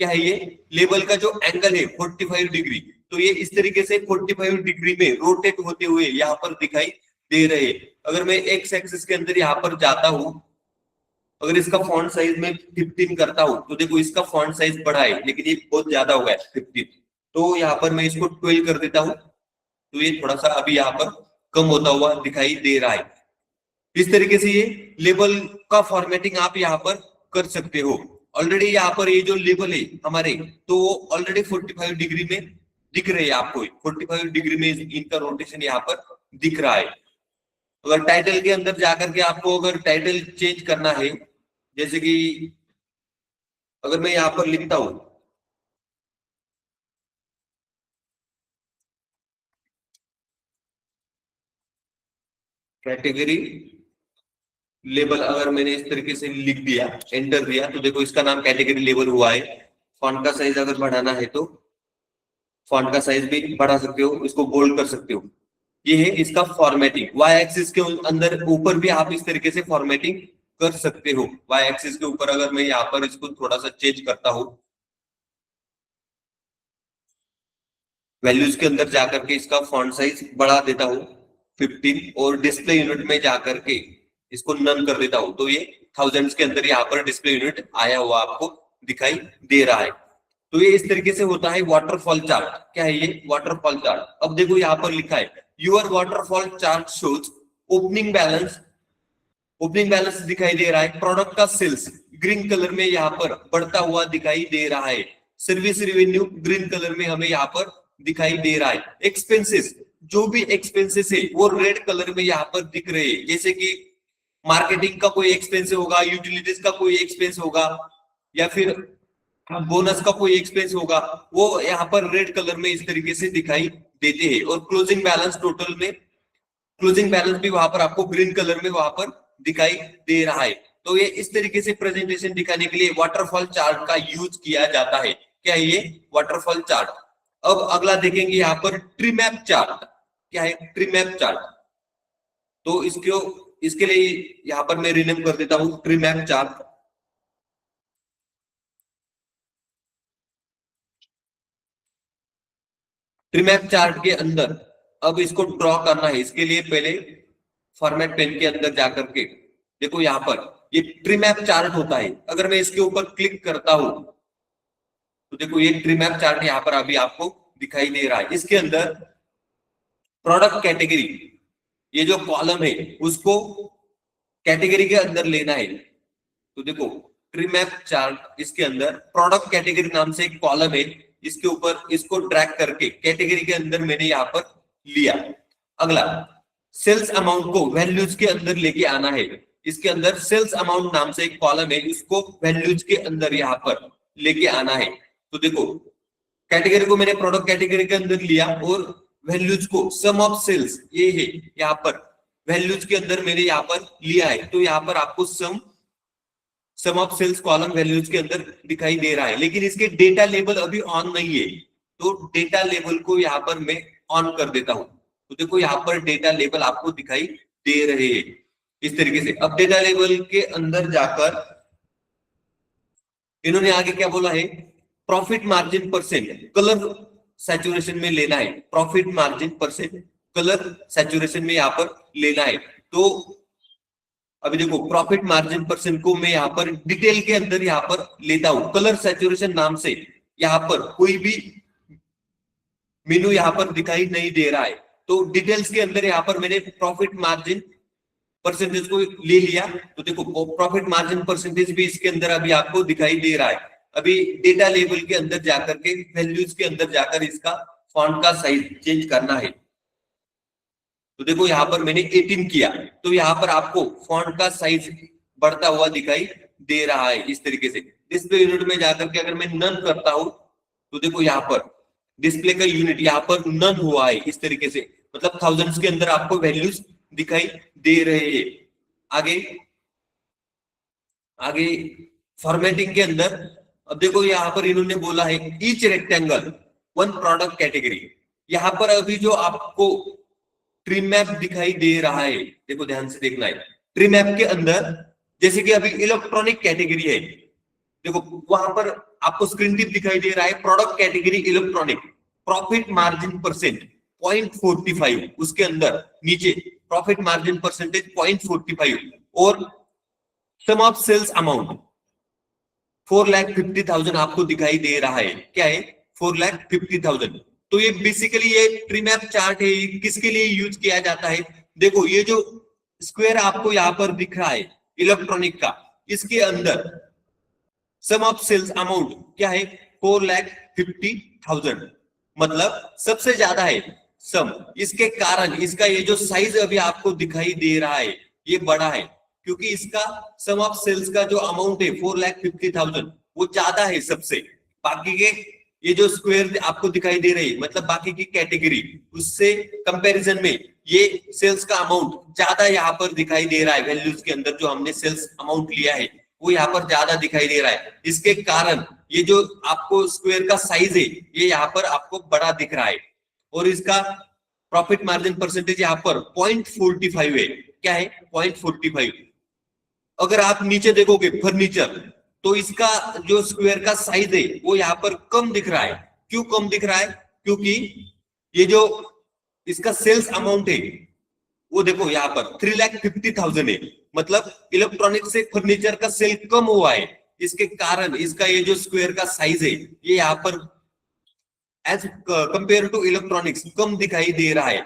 क्या है ये? लेबल का जो एंगल है 45 डिग्री। तो ये इस तरीके से 45 डिग्री में रोटेट होते हुए यहाँ पर दिखाई दे रहे। अगर मैं एक्स एक्सिस के अंदर यहाँ पर जाता हूं, अगर इसका फॉन्ट साइज में 15 करता हूं तो देखो इसका फॉन्ट साइज बढ़ा है लेकिन ये बहुत ज्यादा हुआ है 15। तो यहाँ पर मैं इसको 12 कर देता हूं तो ये थोड़ा सा अभी यहाँ पर कम होता हुआ दिखाई दे रहा है। इस तरीके से ये लेबल का फॉर्मेटिंग आप यहाँ पर कर सकते हो। ऑलरेडी यहाँ पर ये जो लेबल है हमारे, तो वो ऑलरेडी 45 डिग्री में दिख रहे हैं आपको। 45 डिग्री में इनका रोटेशन यहाँ पर दिख रहा है। अगर टाइटल के अंदर जाकर के आपको अगर टाइटल चेंज करना है, जैसे कि अगर मैं यहाँ पर लिखता हूं कैटेगरी लेबल, अगर मैंने इस तरीके से लिख दिया, एंटर दिया, तो देखो इसका नाम कैटेगरी लेबल हुआ है। फॉन्ट का साइज अगर बढ़ाना है तो फॉन्ट का साइज भी बढ़ा सकते हो, इसको बोल्ड कर सकते हो। ये है इसका फॉर्मेटिंग। वाई एक्सिस के अंदर ऊपर भी आप इस तरीके से फॉर्मेटिंग कर सकते हो। वाई एक्सिस के ऊपर अगर मैं यहाँ पर इसको थोड़ा सा चेंज करता हूं, वैल्यूज के अंदर जाकर के इसका फॉन्ट साइज बढ़ा देता हूं 15 और डिस्प्ले यूनिट में जाकर के इसको नन कर देता हूं तो ये थाउजेंड्स के अंदर यहाँ पर डिस्प्ले यूनिट आया हुआ आपको दिखाई दे रहा है। तो ये इस तरीके से होता है वाटरफॉल चार्ट। क्या है ये? Waterfall chart. अब देखो यहाँ पर लिखा है your waterfall chart shows opening balance दिखाई दे रहा है। प्रोडक्ट का सेल्स ग्रीन कलर में यहाँ पर बढ़ता हुआ दिखाई दे रहा है। सर्विस रेवेन्यू ग्रीन कलर में हमें यहाँ पर दिखाई दे रहा है। एक्सपेंसेस, जो भी एक्सपेंसेस है वो रेड कलर में यहाँ पर दिख रहे हैं। जैसे कि मार्केटिंग का कोई एक्सपेंस होगा, यूटिलिटीज का कोई एक्सपेंस होगा, या फिर बोनस का कोई एक्सपेंस होगा, वो यहाँ पर रेड कलर में इस तरीके से दिखाई देते हैं। और क्लोजिंग बैलेंस टोटल में, क्लोजिंग बैलेंस भी वहां पर आपको ग्रीन कलर में वहां पर दिखाई दे रहा है। तो ये इस तरीके से प्रेजेंटेशन दिखाने के लिए वाटरफॉल चार्ट का यूज किया जाता है। क्या है ये? Waterfall chart. अब अगला देखेंगे यहाँ पर ट्री मैप चार्ट। क्या है? Tree map chart. तो इसके लिए यहाँ पर मैं रिनेम कर देता हूं tree map chart. Tree map chart के अंदर अब इसको ड्रॉ करना है। इसके लिए पहले फॉर्मेट पेन के अंदर जाकर के देखो, यहाँ पर ये ट्री मैप चार्ट होता है। अगर मैं इसके ऊपर क्लिक करता हूं तो देखो ये ट्री मैप चार्ट यहाँ पर अभी आपको दिखाई दे रहा है। इसके अंदर प्रोडक्ट कैटेगरी, ये जो कॉलम है उसको कैटेगरी के अंदर लेना है। तो देखो ट्री मैप चार्ट, इसके अंदर प्रोडक्ट कैटेगरी नाम से एक कॉलम है। इसके ऊपर इसको ड्रैग करके कैटेगरी के अंदर मैंने यहाँ पर लिया। अगला सेल्स अमाउंट को वैल्यूज के अंदर लेके आना है। इसके अंदर सेल्स अमाउंट नाम से एक कॉलम है, इसको वैल्यूज के अंदर यहाँ पर लेके आना है। तो देखो कैटेगरी को मैंने प्रोडक्ट कैटेगरी के अंदर लिया और वैल्यूज को सम ऑफ सेल्स, ये है यहाँ पर वैल्यूज के अंदर मैंने यहाँ पर लिया है। तो यहाँ पर आपको सम ऑफ सेल्स कॉलम वैल्यूज के अंदर दिखाई दे रहा है, लेकिन इसके डेटा लेबल अभी ऑन नहीं है। तो डेटा लेबल को यहाँ पर मैं ऑन कर देता हूं। तो देखो यहाँ पर डेटा लेबल आपको दिखाई दे रहे हैं इस तरीके से। अब डेटा लेबल के अंदर जाकर इन्होंने आगे क्या बोला है? Profit margin percent colour saturation में लेना है। Profit margin percent colour saturation में यहाँ पर लेना है। तो अभी देखो प्रॉफिट मार्जिन परसेंट को मैं यहाँ पर डिटेल के अंदर यहाँ पर लेता हूं। कलर सैचुरेशन नाम से यहाँ पर कोई भी मेनू यहाँ पर दिखाई नहीं दे रहा है। तो डिटेल्स के अंदर यहाँ पर मैंने प्रॉफिट मार्जिन परसेंटेज को ले लिया। तो देखो प्रॉफिट मार्जिन परसेंटेज भी इसके अंदर अभी आपको दिखाई दे रहा है। अभी डेटा लेवल के अंदर जाकर के वैल्यूज के अंदर जाकर इसका फॉन्ट का साइज चेंज करना है। तो देखो यहाँ पर मैंने 18 किया, तो यहाँ पर आपको फॉन्ट का साइज बढ़ता हुआ दिखाई दे रहा है इस तरीके से। डिस्प्ले यूनिट में जाकर के अगर मैं नन करता हूं तो देखो यहाँ पर डिस्प्ले का यूनिट यहाँ पर नन हुआ है इस तरीके से, मतलब थाउजेंड्स के अंदर आपको वैल्यूज दिखाई दे रहे हैं। आगे आगे फॉर्मेटिंग के अंदर अब देखो यहाँ पर इन्होंने बोला है each rectangle one product category. यहाँ पर अभी जो आपको ट्री मैप दिखाई दे रहा है, देखो ध्यान से देखना है। ट्री मैप के अंदर जैसे कि अभी इलेक्ट्रॉनिक कैटेगरी है, देखो वहां पर आपको स्क्रीन टिप दिखाई दे रहा है product category electronic, profit margin percent 0.45, उसके अंदर नीचे प्रॉफिट मार्जिन परसेंटेज 0.45 और सम ऑफ सेल्स अमाउंट 4,50,000 आपको दिखाई दे रहा है। क्या है? 4,50,000। तो ये बेसिकली ये ट्री मैप चार्ट है, किसके लिए यूज किया जाता है? देखो ये जो स्क्वायर आपको यहाँ पर दिख रहा है इलेक्ट्रॉनिक का, इसके अंदर सम ऑफ सेल्स अमाउंट क्या है? 4,50,000, मतलब सबसे ज्यादा है सम। इसके कारण इसका ये जो साइज अभी आपको दिखाई दे रहा है ये बड़ा है, क्योंकि इसका सम ऑफ सेल्स का जो अमाउंट है 4,50,000 वो ज्यादा है सबसे। बाकी के ये जो स्क्वायर आपको दिखाई दे रही है, मतलब बाकी की कैटेगरी उससे कंपैरिजन में ये सेल्स का अमाउंट ज्यादा यहाँ पर दिखाई दे रहा है। वैल्यूज के अंदर जो हमने सेल्स अमाउंट लिया है वो यहाँ पर ज्यादा दिखाई दे रहा है। इसके कारण ये जो आपको स्क्वायर का साइज है ये यहाँ पर आपको बड़ा दिख रहा है। और इसका प्रॉफिट मार्जिन परसेंटेज यहाँ पर 0.45 है। क्या है? 0.45। अगर आप नीचे देखोगे फर्नीचर, तो इसका जो स्क्वायर का साइज है वो यहाँ पर कम दिख रहा है। क्यों कम दिख रहा है? क्योंकि ये जो इसका सेल्स अमाउंट है वो देखो यहाँ पर 3,50,000 है, मतलब इलेक्ट्रॉनिक से फर्नीचर का सेल कम हुआ है। इसके कारण इसका ये जो स्क्वायर का साइज है ये यहाँ पर एज कंपेयर टू इलेक्ट्रॉनिक्स कम दिखाई दे रहा है।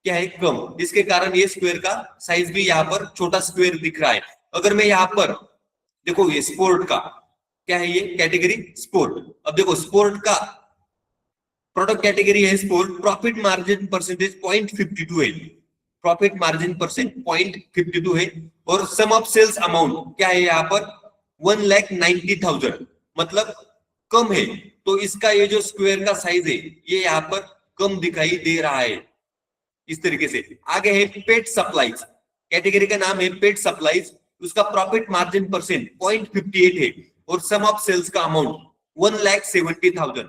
क्या है? कम। इसके कारण ये स्क्वायर का साइज भी यहाँ पर छोटा स्क्वायर दिख रहा है। अगर मैं यहाँ पर देखो ये स्पोर्ट का क्या है? ये कैटेगरी स्पोर्ट। अब देखो स्पोर्ट का प्रोडक्ट कैटेगरी है स्पोर्ट, प्रॉफिट मार्जिन परसेंटेज 0.52 है। प्रॉफिट मार्जिन परसेंट 0.52 है। और सम ऑफ सेल्स अमाउंट क्या है यहाँ पर? 1,90,000, मतलब कम है। तो इसका ये जो स्क्वायर का साइज है ये यहाँ पर कम दिखाई दे रहा है इस तरीके से। आगे है पेट सप्लाईज, कैटेगरी का नाम है पेट सप्लाईज, उसका प्रॉफिट मार्जिन परसेंट 0.58 है और सम ऑफ सेल्स का अमाउंट 1,70,000,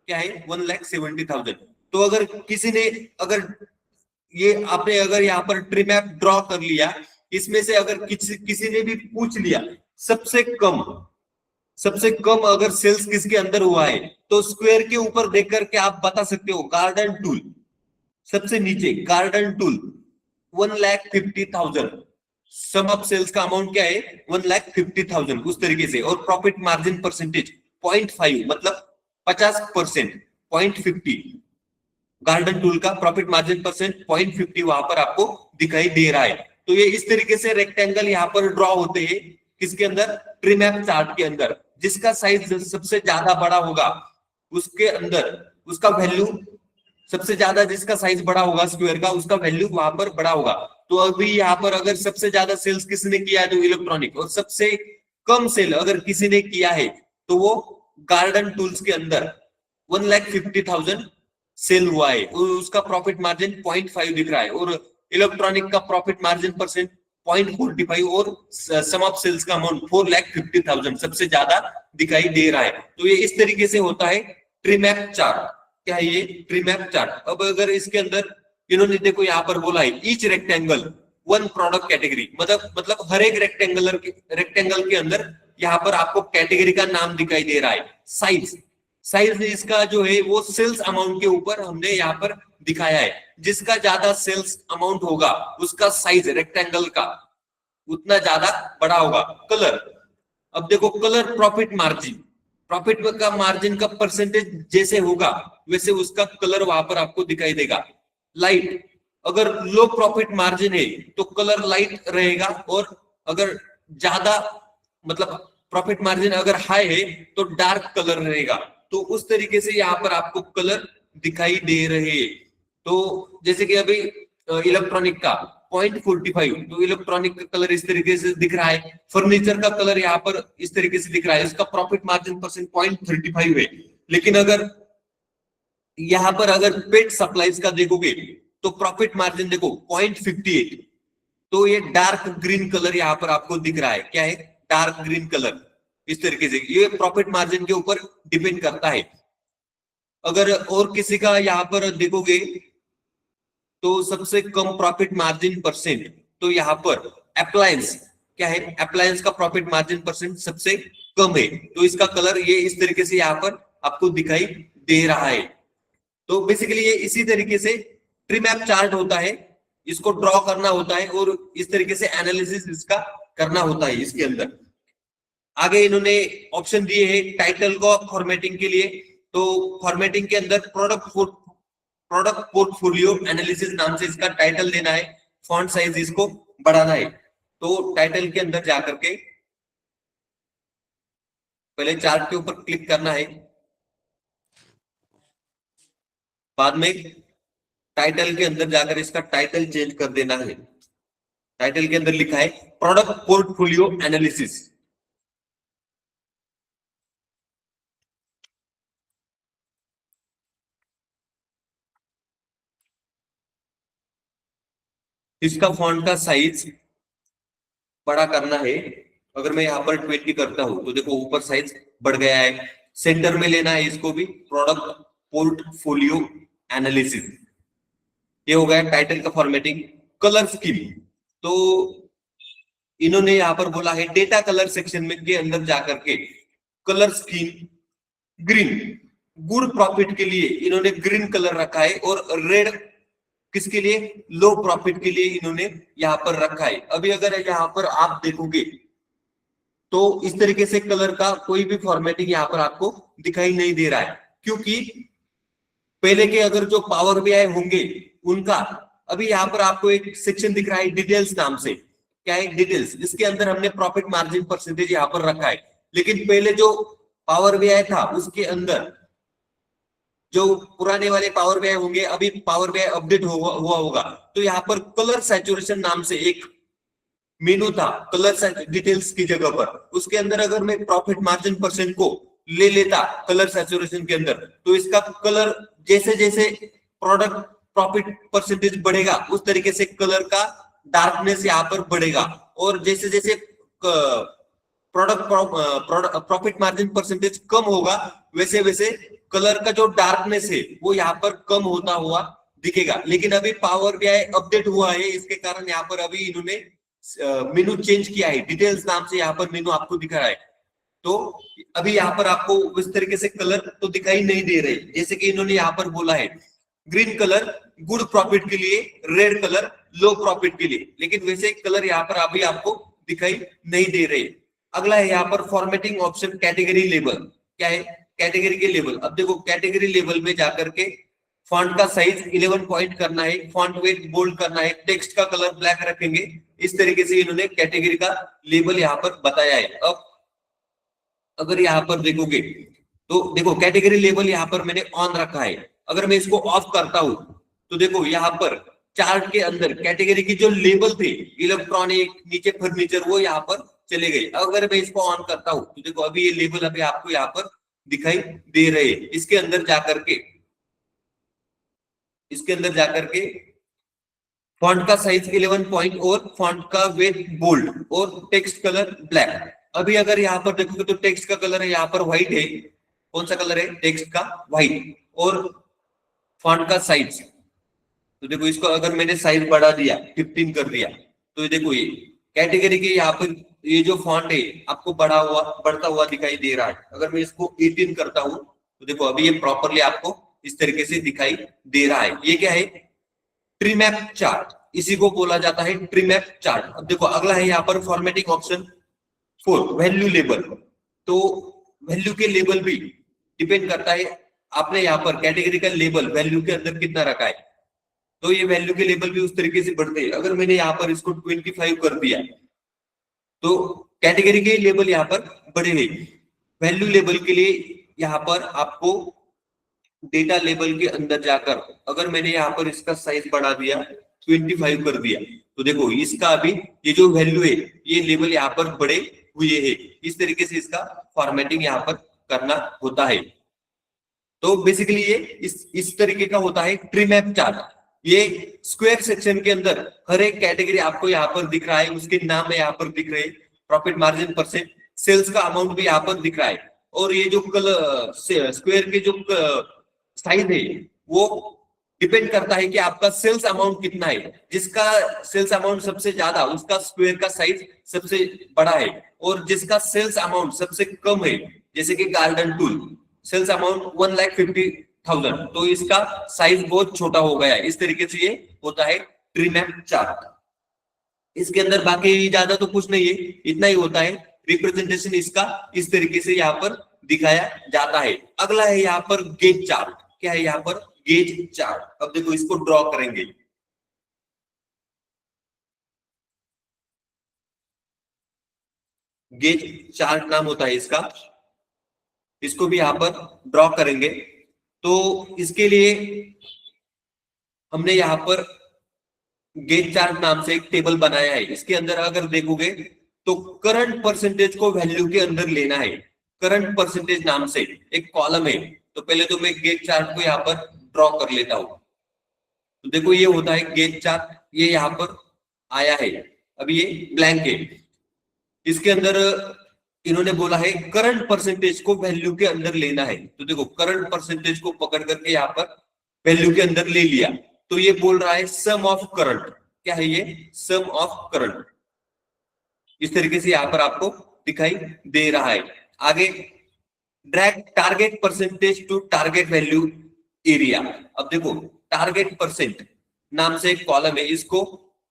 क्या है 1,70,000। तो अगर किसी ने अगर ये आपने अगर यहाँ पर ट्री मैप ड्रॉ कर लिया, इसमें से अगर किसी ने भी पूछ लिया सबसे कम अगर सेल्स किसके अंदर हुआ है, तो स्क्वायर के ऊपर देख करके आप बता सकते हो गार्डन टूल, सबसे नीचे garden tool 1,50,000, sum of sales का अमाउंट क्या है 1,50,000 उस तरीके से। और प्रॉफिट मार्जिन परसेंटेज 0.5 मतलब 50%, 0.50 गार्डन टूल का प्रॉफिट मार्जिन परसेंट 0.50 वहां पर आपको दिखाई दे रहा है। तो ये इस तरीके से रेक्टेंगल यहाँ पर ड्रॉ होते हैं किसके अंदर, ट्री मैप चार्ट के अंदर। जिसका साइज सबसे ज्यादा बड़ा होगा उसके अंदर उसका वैल्यू, सबसे ज्यादा जिसका साइज बड़ा होगा स्क्वायर का उसका वैल्यू वहां पर बड़ा होगा। तो अभी यहाँ पर अगर सबसे ज्यादा सेल्स किसने किया है तो इलेक्ट्रॉनिक, और सबसे कम सेल अगर किसी ने किया है तो वो गार्डन टूल्स के अंदर 1,50,000 सेल हुआ है और उसका प्रॉफिट मार्जिन 0.5 दिख रहा है। और इलेक्ट्रॉनिक का प्रॉफिट मार्जिन परसेंट 0.45 और सम ऑफ सेल्स का अमाउंट 4,50,000 सबसे ज्यादा दिखाई दे रहा है। तो ये इस तरीके से होता है ट्री मैप चार्ट। क्या है ये ट्री मैप चार्ट। अब अगर इसके अंदर इन्होंने देखो यहाँ पर बोला है each rectangle one product category, मतलब हर एक रेक्टेंगल के अंदर यहाँ पर आपको कैटेगरी का नाम दिखाई दे रहा है। साइज इसका जो है वो सेल्स अमाउंट के ऊपर हमने यहाँ पर दिखाया है। जिसका ज्यादा सेल्स अमाउंट होगा उसका साइज रेक्टेंगल का उतना ज्यादा बड़ा होगा। कलर, अब देखो कलर प्रॉफिट का मार्जिन का परसेंटेज जैसे होगा वैसे उसका कलर वहां पर आपको दिखाई देगा। लाइट, अगर लो प्रॉफिट मार्जिन है तो कलर लाइट रहेगा, और अगर ज्यादा मतलब प्रॉफिट मार्जिन अगर हाई है तो डार्क कलर रहेगा। तो उस तरीके से यहाँ पर आपको कलर दिखाई दे रहे हैं। तो जैसे कि अभी इलेक्ट्रॉनिक का 0.45, तो इलेक्ट्रॉनिक का कलर इस तरीके से दिख रहा है। फर्नीचर का कलर यहाँ पर इस तरीके से दिख रहा है, इसका प्रॉफिट मार्जिन परसेंट 0.35 है। लेकिन अगर यहाँ पर अगर पेट सप्लाईज का देखोगे तो प्रॉफिट मार्जिन देखो 0.58, तो ये डार्क ग्रीन कलर यहाँ पर आपको दिख रहा है। क्या है डार्क ग्रीन कलर इस तरीके से। ये प्रॉफिट मार्जिन के ऊपर डिपेंड करता है। अगर और किसी का यहाँ पर देखोगे तो सबसे कम प्रॉफिट मार्जिन परसेंट, तो यहाँ पर अप्लायंस, क्या है अप्लायंस का प्रॉफिट मार्जिन परसेंट सबसे कम है। तो इसका कलर ये इस तरीके से यहाँ पर आपको दिखाई दे रहा है। तो बेसिकली ये इसी तरीके से ट्री मैप चार्ट होता है, इसको ड्रॉ करना होता है और इस तरीके से एनालिसिस इसका करना होता है इसके अंदर। आगे इन्होंने ऑप्शन दिए हैं टाइटल को फॉर्मेटिंग के लिए। तो फॉर्मेटिंग के अंदर प्रोडक्ट पोर्टफोलियो एनालिसिस नाम से इसका टाइटल देना है, फॉन्ट साइज इसको बढ़ाना है। तो टाइटल के अंदर जाकर के पहले चार्ट के ऊपर क्लिक करना है, बाद में टाइटल के अंदर जाकर इसका टाइटल चेंज कर देना है। टाइटल के अंदर लिखा है प्रोडक्ट पोर्टफोलियो एनालिसिस। इसका फॉन्ट का साइज बड़ा करना है। अगर मैं यहाँ पर 20 करता हूं तो देखो ऊपर साइज बढ़ गया है। सेंटर में लेना है इसको भी, प्रोडक्ट पोर्टफोलियो एनालिसिस। ये हो गया टाइटल का फॉर्मेटिंग। कलर स्कीम, तो इन्होंने यहाँ पर बोला है डेटा कलर सेक्शन में के अंदर जाकर के colour scheme green, good profit के लिए इन्होंने ग्रीन कलर रखा है, और रेड किसके लिए, लो प्रॉफिट के लिए इन्होंने यहाँ पर रखा है। अभी अगर यहाँ पर आप देखोगे तो इस तरीके से कलर का कोई भी फॉर्मेटिंग यहाँ पर आपको दिखाई नहीं दे रहा है, क्योंकि पहले के अगर जो पावर बीआई होंगे उनका, अभी यहाँ पर आपको एक सेक्शन दिख रहा है डिटेल्स नाम से। क्या है डिटेल्स, इसके अंदर हमने प्रॉफिट मार्जिन परसेंटेज यहाँ पर रखा है। लेकिन पहले जो पावर बीआई था उसके अंदर जो पुराने वाले पावर बीआई होंगे, अभी पावर बीआई अपडेट हुआ होगा, तो यहाँ पर कलर सैचुरेशन नाम से एक मेनू था कलर डिटेल्स की जगह पर। उसके अंदर अगर मैं प्रॉफिट मार्जिन परसेंट को ले लेता कलर सैचुरेशन के अंदर, तो इसका कलर जैसे जैसे प्रोडक्ट प्रॉफिट परसेंटेज बढ़ेगा उस तरीके से कलर का डार्कनेस यहाँ पर बढ़ेगा। और जैसे जैसे प्रोडक्ट प्रॉफिट मार्जिन परसेंटेज कम होगा वैसे वैसे कलर का जो डार्कनेस है वो यहाँ पर कम होता हुआ दिखेगा। लेकिन अभी पावर बीआई अपडेट हुआ है, इसके कारण यहाँ पर अभी इन्होंने मेनू चेंज किया है, डिटेल्स नाम से यहाँ पर मेनू आपको दिखा रहा है। तो अभी यहाँ पर आपको इस तरीके से कलर तो दिखाई नहीं दे रहे, जैसे कि इन्होंने यहाँ पर बोला है ग्रीन कलर गुड प्रॉफिट के लिए, रेड कलर लो प्रॉफिट के लिए, लेकिन वैसे कलर यहाँ पर अभी आपको दिखाई नहीं दे रहे। अगला है यहाँ पर फॉर्मेटिंग ऑप्शन कैटेगरी लेबल। क्या है कैटेगरी के लेबल? अब देखो कैटेगरी लेबल में जाकर के फॉन्ट का साइज 11 पॉइंट करना है, फॉन्ट वेट बोल्ड करना है, टेक्स्ट का कलर ब्लैक रखेंगे। इस तरीके से इन्होंने कैटेगरी का लेबल यहाँ पर बताया है। अब अगर यहाँ पर देखोगे तो देखो कैटेगरी लेबल यहाँ पर मैंने ऑन रखा है। अगर मैं इसको ऑफ करता हूं तो देखो यहाँ पर चार्ट के अंदर कैटेगरी की जो लेबल थे इलेक्ट्रॉनिक, नीचे फर्नीचर, वो यहाँ पर चले गए। अगर मैं इसको ऑन करता हूं तो देखो अभी ये लेबल अभी आपको यहाँ पर दिखाई दे रहे हैं। इसके अंदर जाकर के फॉन्ट का साइज 11 पॉइंट और फॉन्ट का वेट बोल्ड और टेक्स्ट कलर ब्लैक। अभी अगर यहाँ पर देखोगे तो टेक्स्ट का कलर है यहाँ पर व्हाइट है। कौन सा कलर है? टेक्स्ट का व्हाइट। और फॉन्ट का साइज तो देखो इसको अगर मैंने साइज बढ़ा दिया 15 कर दिया तो देखो ये कैटेगरी के यहाँ पर ये जो फॉन्ट है आपको बढ़ता हुआ दिखाई दे रहा है। अगर मैं इसको 18 करता हूं तो देखो अभी ये प्रॉपरली आपको इस तरीके से दिखाई दे रहा है। ये क्या है? ट्री मैप चार्ट, इसी को बोला जाता है ट्री मैप चार्ट। अब देखो अगला है यहाँ पर फॉर्मेटिंग ऑप्शन 4 वैल्यू लेबल। तो वैल्यू के लेबल भी डिपेंड करता है आपने यहाँ पर कैटेगरी का लेबल वैल्यू के अंदर कितना रखा है, तो ये वैल्यू के लेबल भी उस तरीके से बढ़ते हैं। अगर मैंने यहाँ पर इसको 25 कर दिया तो कैटेगरी के लेबल यहाँ पर बढ़ेंगे। वैल्यू लेबल के लिए यहाँ पर आपको डेटा लेबल के अंदर जाकर अगर मैंने यहाँ पर इसका साइज बढ़ा दिया 25 कर दिया तो देखो इसका अभी ये जो वैल्यू है ये लेबल यहाँ पर बड़े हुए है। इस तरीके से इसका फॉर्मेटिंग यहाँ पर करना होता है। तो बेसिकली ये इस तरीके का होता है ट्री मैप चार्ट। ये स्क्वायर सेक्शन के अंदर हर एक कैटेगरी आपको यहाँ पर दिख रहा है, उसके नाम यहाँ पर दिख रहे हैं, प्रॉफिट मार्जिन परसेंट, सेल्स का अमाउंट भी यहाँ पर दिख रहा है। और ये जो स्क्वायर के जो साइज है वो डिपेंड करता है कि आपका सेल्स अमाउंट कितना है। जिसका सेल्स अमाउंट सबसे ज्यादा उसका स्क्वायर का साइज सबसे बड़ा है, और जिसका सेल्स अमाउंट सबसे कम है जैसे कि गार्डन टूल सेल्स अमाउंट 1,50,000 तो इसका साइज बहुत छोटा हो गया है। इस तरीके से ये होता है ट्री मैप चार्ट। इसके अंदर बाकी ज्यादा तो कुछ नहीं है, इतना ही होता है। रिप्रेजेंटेशन इसका इस तरीके से यहाँ पर दिखाया जाता है। अगला है यहाँ पर गेज चार्ट। क्या है यहाँ पर? Gauge chart. अब देखो इसको ड्रॉ करेंगे। गेज चार्ट नाम होता है इसका, इसको भी यहाँ पर ड्रॉ करेंगे। तो इसके लिए हमने यहाँ पर गेज चार्ट नाम से एक टेबल बनाया है। इसके अंदर अगर देखोगे तो करंट परसेंटेज को वैल्यू के अंदर लेना है। करंट परसेंटेज नाम से एक कॉलम है। तो पहले तो मैं गेज चार्ट को यहाँ पर ड्रॉ कर लेता हूं। तो देखो ये होता है गेज चार्ट, ये यहाँ पर आया है, अभी ये ब्लैंक है। इसके अंदर इन्होंने बोला है करंट परसेंटेज को वैल्यू के अंदर लेना है। तो देखो करंट परसेंटेज को पकड़ करके यहाँ पर वैल्यू के अंदर ले लिया तो ये बोल रहा है सम ऑफ करंट। क्या है ये? सम ऑफ करंट। इस तरीके से यहाँ पर आपको दिखाई दे रहा है। आगे drag target percentage to target value area. अब देखो टारगेट परसेंट नाम से एक कॉलम है, इसको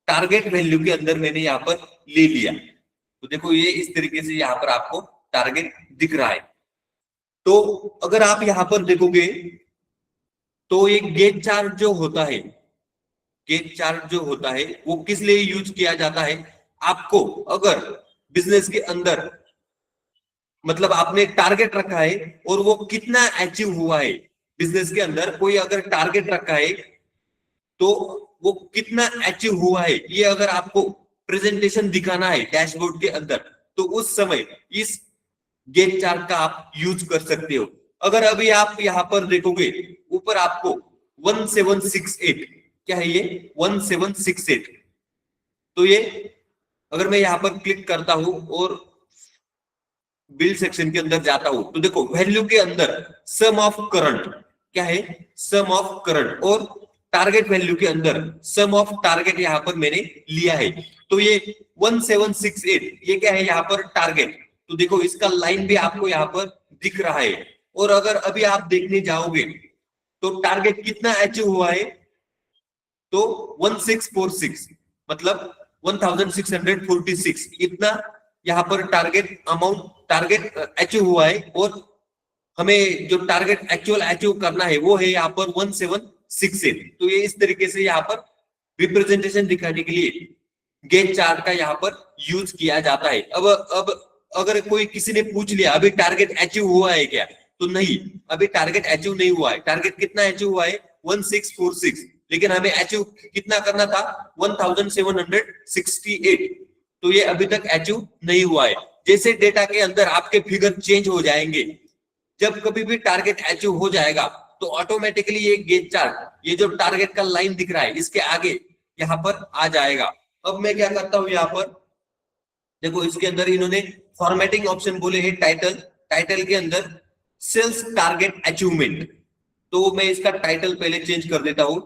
टारगेट वैल्यू के अंदर मैंने यहाँ पर ले लिया। तो देखो ये इस तरीके से यहाँ पर आपको टारगेट दिख रहा है। तो अगर आप यहाँ पर देखोगे तो एक गेज चार्ट जो होता है, गेज चार्ट जो होता है वो किस लिए यूज किया जाता है? आपको अगर बिजनेस के अंदर मतलब आपने टारगेट रखा है और वो कितना अचीव हुआ है, बिजनेस के अंदर कोई अगर टारगेट रखा है तो वो कितना अचीव हुआ है ये अगर आपको प्रेजेंटेशन दिखाना है डैशबोर्ड के अंदर तो उस समय इस गेज चार्ट का आप यूज कर सकते हो। अगर अभी आप यहाँ पर देखोगे ऊपर आपको 1768, क्या है ये 1768। तो ये अगर मैं यहाँ पर क्लिक करता हूं और बिल सेक्शन के अंदर जाता हूं तो देखो वैल्यू के अंदर सम ऑफ करंट, क्या है सम ऑफ करंट, और टारगेट वैल्यू के अंदर सम ऑफ टारगेट यहाँ पर मैंने लिया है। तो ये 1768 ये क्या है यहाँ पर टारगेट। तो देखो इसका लाइन भी आपको यहाँ पर दिख रहा है। और अगर अभी आप देखने जाओगे तो टारगेट कितना अचीव हुआ है, तो 1646 मतलब 1646 इतना यहाँ पर टारगेट अमाउंट टारगेट अचीव हुआ है। और हमें जो टारगेट एक्चुअल अचीव करना है वो है यहाँ पर 1768। तो ये इस तरीके से यहाँ पर रिप्रेजेंटेशन दिखाने के लिए गेट चार्ट का यहाँ पर यूज किया जाता है। अब अगर कोई किसी ने पूछ लिया अभी टारगेट अचीव हुआ है क्या, तो नहीं, अभी टारगेट अचीव नहीं हुआ है। टारगेट कितना अचीव हुआ है 1646, लेकिन हमें अचीव कितना करना था 1768। तो ये अभी तक अचीव नहीं हुआ है। जैसे डेटा के अंदर आपके फिगर चेंज हो जाएंगे, जब कभी भी टारगेट अचीव हो जाएगा तो ऑटोमेटिकली ये गेट चार्ट ये जो टारगेट का लाइन दिख रहा है इसके आगे यहाँ पर आ जाएगा। अब मैं क्या करता हूं यहाँ पर देखो इसके अंदर इन्होंने फॉर्मेटिंग ऑप्शन बोले हैं टाइटल, टाइटल के अंदर सेल्स टारगेट अचीवमेंट। तो मैं इसका टाइटल पहले चेंज कर देता हूं।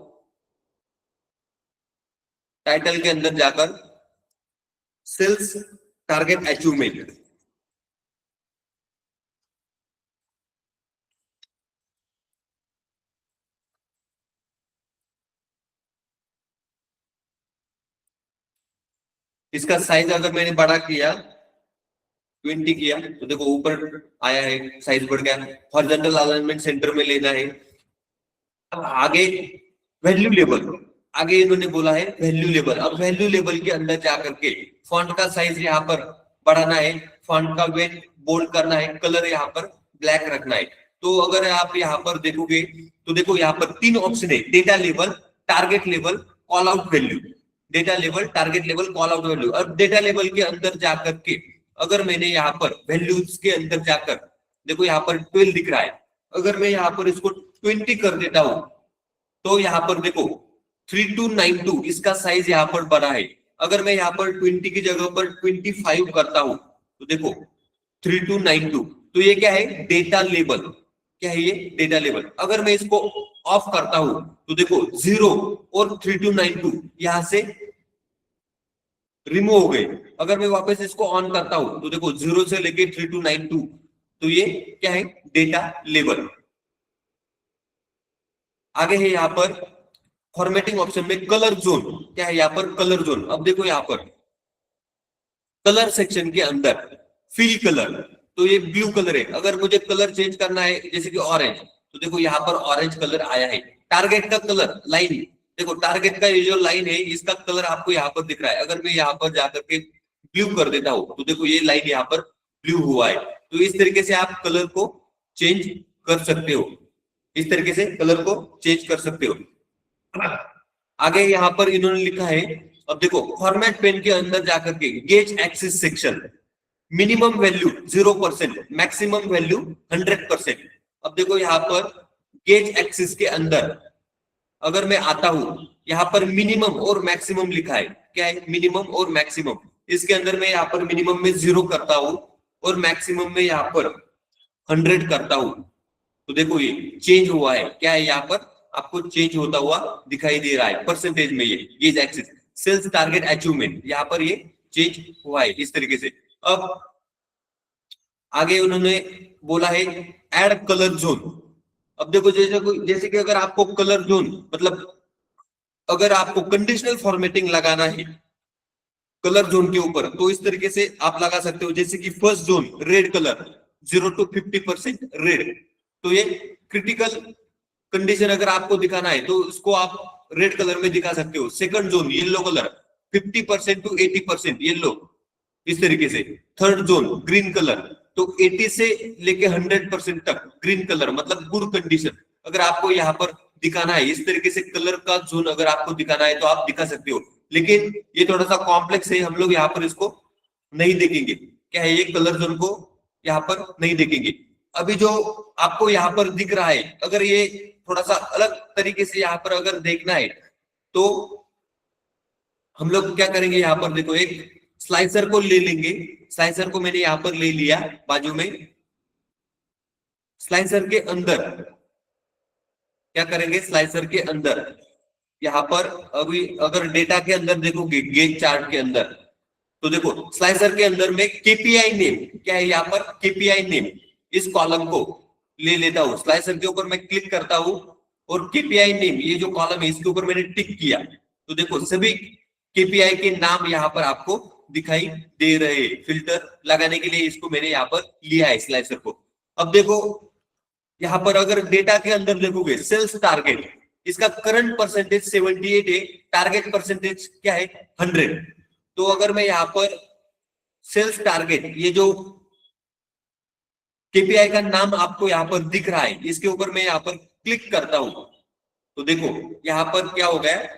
टाइटल के अंदर जाकर सेल्स टारगेट अचीवमेंट, इसका साइज अगर मैंने बड़ा किया 20 किया तो देखो ऊपर आया है, साइज बढ़ गया। हॉरिजॉन्टल अलाइनमेंट सेंटर में लेना है। अब आगे वैल्यू लेवल, आगे इन्होंने बोला है वैल्यू लेवल। अब वैल्यू लेवल के अंदर जाकर के फॉन्ट का साइज यहाँ पर बढ़ाना है, फॉन्ट का वेट बोल्ड करना है, कलर यहाँ पर ब्लैक रखना है। तो अगर आप यहाँ पर देखोगे तो देखो यहाँ पर 3 ऑप्शन है, data level, target level, call out value. Data level, target level, call out value. अब डेटा लेवल के अंदर जाकर के अगर मैंने यहाँ पर वैल्यूज के अंदर जाकर देखो यहाँ पर 12 दिख रहा है, अगर मैं यहाँ पर इसको 20 कर देता हूं तो यहाँ पर देखो 3292 इसका साइज यहाँ पर बड़ा है। अगर मैं यहाँ पर 20 की जगह पर 25 करता हूं तो देखो 3292। तो ये क्या है डेटा लेवल, क्या है ये डेटा लेवल। अगर मैं इसको ऑफ करता हूं तो देखो 0 और 3292 यहां से रिमूव हो गए। अगर मैं वापस इसको ऑन करता हूं तो देखो 0 से लेके 3292, तो ये क्या है डेटा लेवल। आगे है यहाँ पर फॉर्मेटिंग ऑप्शन में कलर जोन, क्या है यहाँ पर कलर जोन। अब देखो यहाँ पर कलर सेक्शन के अंदर फिल कलर, तो ये ब्लू कलर है। अगर मुझे कलर चेंज करना है जैसे कि ऑरेंज, तो देखो यहाँ पर ऑरेंज कलर आया है। टारगेट का कलर लाइन, देखो टारगेट का ये जो लाइन है इसका कलर आपको यहाँ पर दिख रहा है। अगर मैं यहाँ पर जाकर के ब्लू कर देता हूँ तो देखो ये लाइन यहाँ पर ब्लू हुआ है। तो इस तरीके से आप कलर को चेंज कर सकते हो, इस तरीके से कलर को चेंज कर सकते हो। आगे यहाँ पर इन्होंने लिखा है, अब देखो फॉर्मेट पेन के अंदर जाकर के gauge axis section, minimum value 0%, maximum value 100%। अब देखो यहाँ पर गेज एक्सिस के अंदर अगर मैं आता हूं, यहाँ पर मिनिमम और मैक्सिमम लिखा है, क्या है मिनिमम और मैक्सिमम। इसके अंदर मैं यहाँ पर मिनिमम में 0 करता हूं और मैक्सिमम में यहाँ पर 100 करता हूं तो देखो ये चेंज हुआ है, क्या है यहाँ पर आपको चेंज होता हुआ दिखाई दे रहा है परसेंटेज में। ये gauge axis sales target achievement यहाँ पर ये चेंज हुआ है इस तरीके से। अब आगे उन्होंने बोला है ऐड कलर जोन। अब देखो जैसे कि अगर आपको कलर जोन मतलब अगर आपको कंडीशनल फॉर्मेटिंग लगाना है कलर जोन के ऊपर तो इस तरीके से आप लगा सकते हो। जैसे कि first zone red colour 0 to 50% red, तो ये क्रिटिकल कंडीशन अगर आपको दिखाना है तो इसको आप रेड कलर में दिखा सकते हो। Second zone yellow colour 50% to 80% yellow, इस तरीके से। थर्ड जोन ग्रीन कलर, तो 80 से लेके 100% तक ग्रीन कलर मतलब गुड कंडीशन अगर आपको यहाँ पर दिखाना है। इस तरीके से कलर का जोन अगर आपको दिखाना है तो आप दिखा सकते हो, लेकिन ये थोड़ा सा कॉम्प्लेक्स है, हम लोग यहाँ पर इसको नहीं देखेंगे। क्या है ये कलर जोन को यहाँ पर नहीं देखेंगे। अभी जो आपको यहाँ पर दिख रहा है अगर ये थोड़ा सा अलग तरीके से यहाँ पर अगर देखना है तो हम लोग क्या करेंगे, यहाँ पर देखो एक स्लाइसर को ले लेंगे। स्लाइसर को मैंने यहाँ पर ले लिया बाजू में। स्लाइसर के अंदर क्या करेंगे, स्लाइसर के अंदर यहाँ पर अभी अगर डेटा के अंदर देखोगे गेज चार्ट के अंदर, तो देखो स्लाइसर के अंदर में केपीआई नेम क्या है, यहाँ पर केपीआई नेम, इस कॉलम को ले लेता हूँ। स्लाइसर के ऊपर मैं क्लिक करता हूँ और केपीआई नेम ये जो कॉलम है इसके ऊपर मैंने टिक किया, तो देखो सभी केपीआई के नाम यहाँ पर आपको दिखाई दे रहे। फिल्टर लगाने के लिए इसको मैंने यहाँ पर लिया है स्लाइसर को। अब देखो यहाँ पर अगर डेटा के अंदर देखोगे सेल्स टारगेट, इसका करंट परसेंटेज 78 है, टारगेट परसेंटेज क्या है 100। तो अगर मैं यहाँ पर सेल्स टारगेट, ये जो केपीआई का नाम आपको यहाँ पर दिख रहा है, इसके ऊपर मैं यहाँ पर क्लिक करता हूं, तो देखो यहाँ पर क्या हो गया,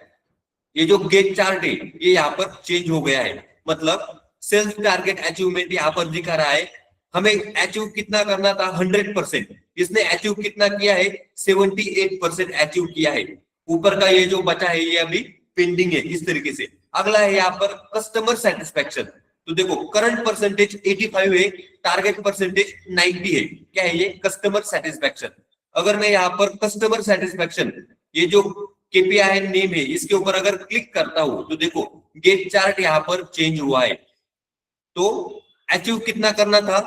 ये जो गेट चार्ट है ये यहाँ पर चेंज हो गया है। मतलब सेल्स टारगेट अचीवमेंट यहाँ पर दिखा रहा है। हमें अचीव कितना करना था 100%, इसने अचीव कितना किया है 78% अचीव किया है। ऊपर का ये जो बचा है ये अभी पेंडिंग है। इस तरीके से अगला है यहाँ पर कस्टमर सेटिस्फेक्शन। तो देखो करंट परसेंटेज 85 है, टारगेट परसेंटेज 90 है। क्या है ये, कस्टमर सेटिस्फेक्शन। अगर मैं यहाँ पर कस्टमर सेटिस्फेक्शन, ये जो केपीआई नेम है इसके ऊपर अगर क्लिक करता हूं, तो देखो गेट चार्ट यहाँ पर चेंज हुआ है। तो अचीव कितना करना था,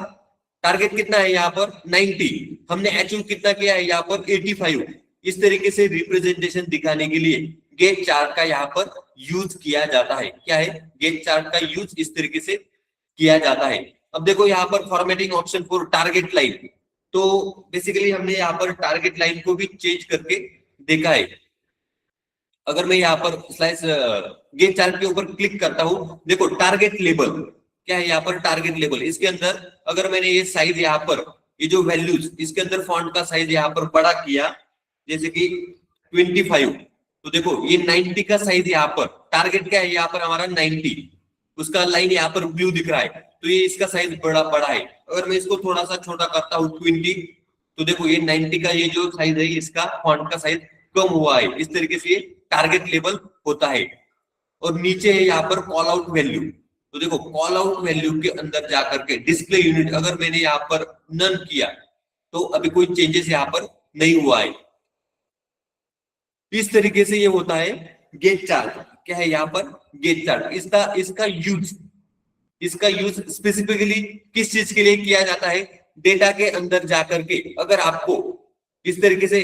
टारगेट कितना है यहाँ पर 90, हमने अचीव कितना किया है यहाँ पर 85। इस तरीके से रिप्रेजेंटेशन दिखाने के लिए गेट चार्ट का यहाँ पर यूज किया जाता है। क्या है, गेट चार्ट का यूज इस तरीके से किया जाता है। अब देखो यहाँ पर formatting option for target line, तो बेसिकली हमने यहाँ पर टारगेट लाइन को भी चेंज करके देखा है। अगर मैं यहाँ पर स्लाइस गेट चार्ट के ऊपर क्लिक करता हूं, देखो टारगेट लेबल क्या है यहाँ पर, टारगेट लेबल। इसके अंदर अगर मैंने ये साइज यहाँ पर, ये जो वैल्यूज इसके अंदर फॉन्ट का साइज यहाँ पर बड़ा किया, जैसे कि 25, तो देखो ये 90 का साइज यहाँ पर, टारगेट क्या है यहाँ पर हमारा 90, उसका लाइन यहाँ पर ब्लू दिख रहा है, तो ये इसका साइज बड़ा बड़ा है। अगर मैं इसको थोड़ा सा छोटा करता हूँ 20, तो देखो ये 90 का ये जो साइज है इसका फॉन्ट का साइज कम हुआ है। इस तरीके से टारगेट लेवल होता है। और नीचे है यहाँ पर कॉल आउट वैल्यू, तो देखो कॉल आउट वैल्यू के अंदर जाकर के डिस्प्ले यूनिट अगर मैंने यहाँ पर नन किया, तो अभी कोई चेंजेस यहाँ पर नहीं हुआ है। इस तरीके से ये होता है गेट चार्ट। क्या है यहाँ पर, गेट चार्ट। इसका यूज स्पेसिफिकली किस चीज के लिए किया जाता है, डेटा के अंदर जाकर के अगर आपको इस तरीके से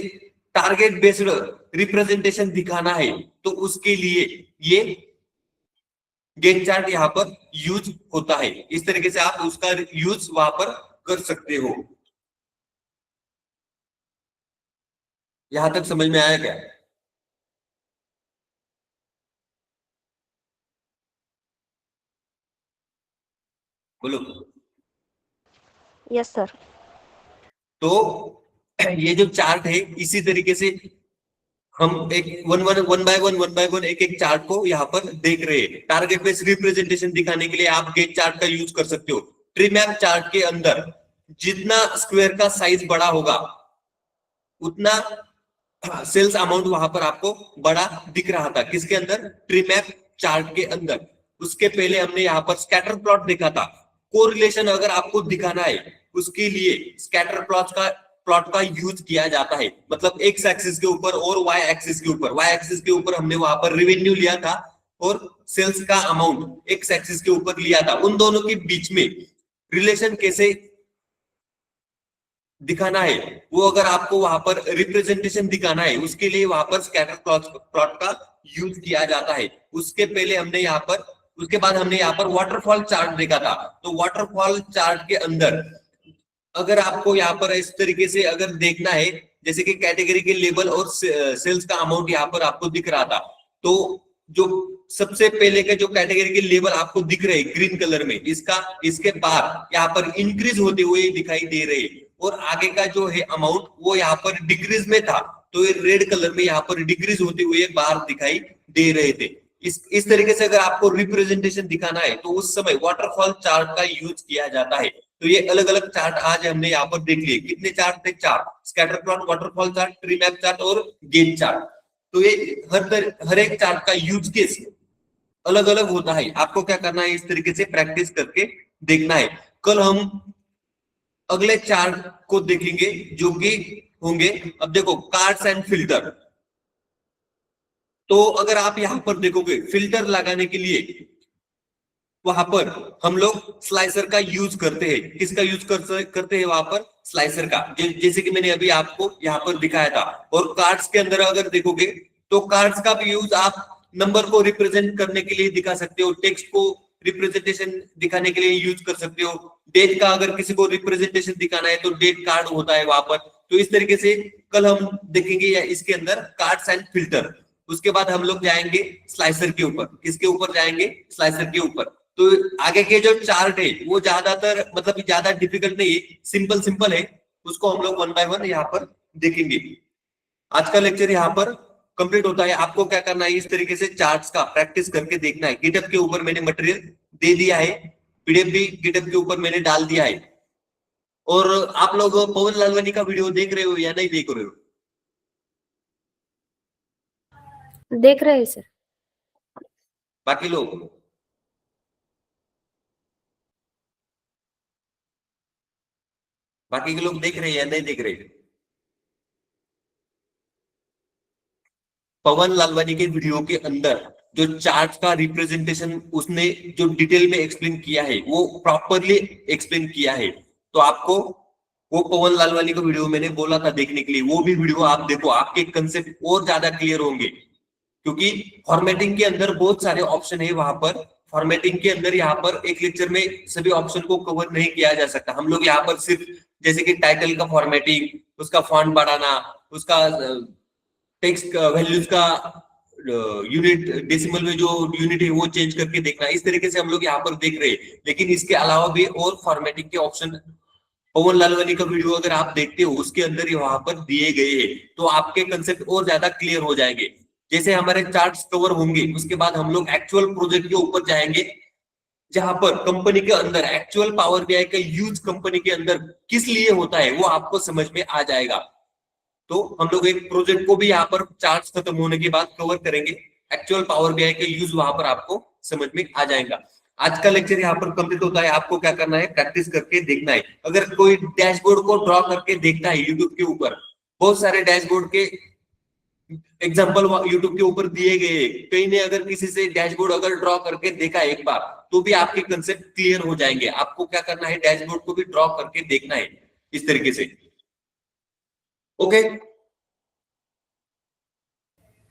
टारगेट बेस्ड रिप्रेजेंटेशन दिखाना है, तो उसके लिए ये गेट चार्ट यहाँ पर यूज होता है। इस तरीके से आप उसका यूज वहां पर कर सकते हो। यहां तक समझ में आया क्या? बोलो। Yes sir. तो ये जो चार्ट है इसी तरीके से हम एक वन बाय वन एक एक चार्ट को यहाँ पर देख रहे हैं। टारगेट बेस्ड रिप्रेजेंटेशन दिखाने के लिए आप गेट चार्ट का यूज कर सकते हो। ट्री मैप चार्ट के अंदर जितना स्क्वायर का साइज बड़ा होगा उतना सेल्स अमाउंट वहां पर आपको बड़ा दिख रहा था। किसके अंदर, ट्री मैप चार्ट के अंदर। उसके पहले हमने यहाँ पर स्कैटर प्लॉट देखा था। कोरिलेशन अगर आपको दिखाना है उसके लिए स्कैटर प्लॉट का यूज किया जाता है। मतलब एक्स एक्सिस के ऊपर और वाई एक्सिस के ऊपर। वाई एक्सिस के ऊपर हमने वहां पर रेवेन्यू लिया था और सेल्स का अमाउंट एक्स एक्सिस के ऊपर लिया था। उन दोनों के बीच में रिलेशन कैसे दिखाना है, वो अगर आपको वहां पर रिप्रेजेंटेशन दिखाना है उसके लिए वहां पर स्कैटर प्लॉट का यूज किया जाता है। उसके पहले हमने यहाँ पर, उसके बाद हमने यहाँ पर वाटरफॉल चार्ट देखा था। तो वाटरफॉल चार्ट के अंदर अगर आपको यहाँ पर इस तरीके से अगर देखना है, जैसे कि कैटेगरी के लेबल और सेल्स का अमाउंट यहाँ पर आपको दिख रहा था, तो जो सबसे पहले के जो कैटेगरी के लेबल आपको दिख रहे ग्रीन कलर में, इसके बाद यहाँ पर इंक्रीज होते हुए दिखाई दे रहे, और आगे का जो है अमाउंट वो यहाँ पर डिक्रीज में था, तो ये रेड कलर में यहाँ पर डिक्रीज होते हुए बाहर दिखाई दे रहे थे। इस तरीके से अगर आपको रिप्रेजेंटेशन दिखाना है तो उस समय वाटरफॉल चार्ट का यूज किया जाता है। तो ये अलग अलग चार्ट आज हमने यहाँ पर देख लिए। कितने चार्ट थे? 4। Scatter plot, waterfall chart, tree map chart और गेज चार्ट। तो ये हर एक चार्ट का यूज केस अलग अलग होता है। आपको क्या करना है, इस तरीके से प्रैक्टिस करके देखना है। कल हम अगले चार्ट को देखेंगे जो कि होंगे, अब देखो, कार्ड्स एंड फिल्टर। तो अगर आप यहां पर देखोगे, फिल्टर लगाने के लिए वहां पर हम लोग स्लाइसर का यूज करते हैं। किसका यूज करते हैं वहां पर? स्लाइसर का, जैसे कि मैंने अभी आपको यहाँ पर दिखाया था। और कार्ड्स के अंदर अगर देखोगे तो कार्ड्स का भी यूज आप नंबर को रिप्रेजेंट करने के लिए दिखा सकते हो, टेक्स्ट को रिप्रेजेंटेशन दिखाने के लिए यूज कर सकते हो। डेट का अगर किसी को रिप्रेजेंटेशन दिखाना है तो डेट कार्ड होता है वहां पर। तो इस तरीके से कल हम देखेंगे या इसके अंदर कार्ड्स एंड फिल्टर। उसके बाद हम लोग जाएंगे स्लाइसर के ऊपर। किसके ऊपर जाएंगे? स्लाइसर के ऊपर। तो आगे के जो चार्ट है वो ज्यादातर मतलब ज्यादा डिफिकल्ट नहीं है, सिंपल सिंपल है। उसको हम लोग वन बाय वन यहाँ पर देखेंगे। आज का लेक्चर यहाँ पर कंप्लीट होता है। आपको क्या करना है, इस तरीके से चार्ट्स का प्रैक्टिस करके देखना है। गिटहब के ऊपर मैंने मटेरियल दे दिया है, पीडीएफ भी गिटहब के ऊपर मैंने डाल दिया है। और आप लोग पवन लालवानी का वीडियो देख रहे हो या नहीं देख रहे हो? देख रहे हैं सर। बाकी लोग बाकी के लोग देख रहे हैं या नहीं देख रहे? पवन लालवानी के वीडियो के अंदर जो चार्ट का रिप्रेजेंटेशन उसने जो डिटेल में एक्सप्लेन किया है वो प्रॉपरली एक्सप्लेन किया है। तो आपको वो पवन लालवानी का वीडियो मैंने बोला था देखने के लिए, वो भी वीडियो आप देखो, आपके कंसेप्ट और ज्यादा क्लियर होंगे। क्योंकि फॉर्मेटिंग के अंदर बहुत सारे ऑप्शन है वहां पर। फॉर्मेटिंग के अंदर यहाँ पर एक लेक्चर में सभी ऑप्शन को कवर नहीं किया जा सकता। हम लोग यहाँ पर सिर्फ जैसे कि टाइटल का फॉर्मेटिंग, उसका फॉन्ट बढ़ाना, उसका टेक्स्ट वैल्यूज का यूनिट, डेसिमल में जो यूनिट है वो चेंज करके देखना। इस तरीके से हम लोग यहाँ पर देख रहे हैं। लेकिन इसके अलावा भी और फॉर्मेटिंग के ऑप्शन पवन लालवानी का वीडियो अगर आप देखते हो उसके अंदर ही वहां पर दिए गए हैं। तो आपके कंसेप्ट और ज्यादा क्लियर हो जाएंगे। जैसे हमारे चार्ट्स कवर होंगे उसके बाद हम लोग एक्चुअल प्रोजेक्ट के ऊपर जाएंगे, जहां पर कंपनी के अंदर एक्चुअल पावर बीआई का यूज कंपनी के अंदर किस लिए होता है वो आपको समझ में आ जाएगा। तो हम लोग एक प्रोजेक्ट को भी यहाँ पर चार्ट्स खत्म होने के बाद कवर करेंगे। एक्चुअल पावर बीआई का यूज वहां पर आपको समझ में आ जाएगा। आज का लेक्चर यहाँ पर कंप्लीट होता है। आपको क्या करना है, प्रैक्टिस करके देखना है। अगर कोई डैशबोर्ड को ड्रॉ करके देखता है यूट्यूब के ऊपर, बहुत सारे डैशबोर्ड के एग्जाम्पल यूट्यूब के ऊपर दिए गए, कहीं ने अगर किसी से डैशबोर्ड अगर ड्रॉ करके देखा एक बार तो भी आपके कंसेप्ट क्लियर हो जाएंगे। आपको क्या करना है, डैशबोर्ड को भी ड्रॉ करके देखना है इस तरीके से। ओके,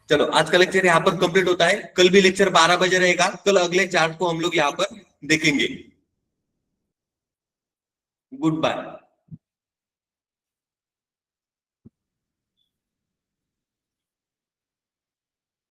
चलो आज का लेक्चर यहाँ पर कंप्लीट होता है। कल भी लेक्चर 12 बजे रहेगा। कल अगले चार्ट को हम लोग यहाँ पर देखेंगे। Good bye.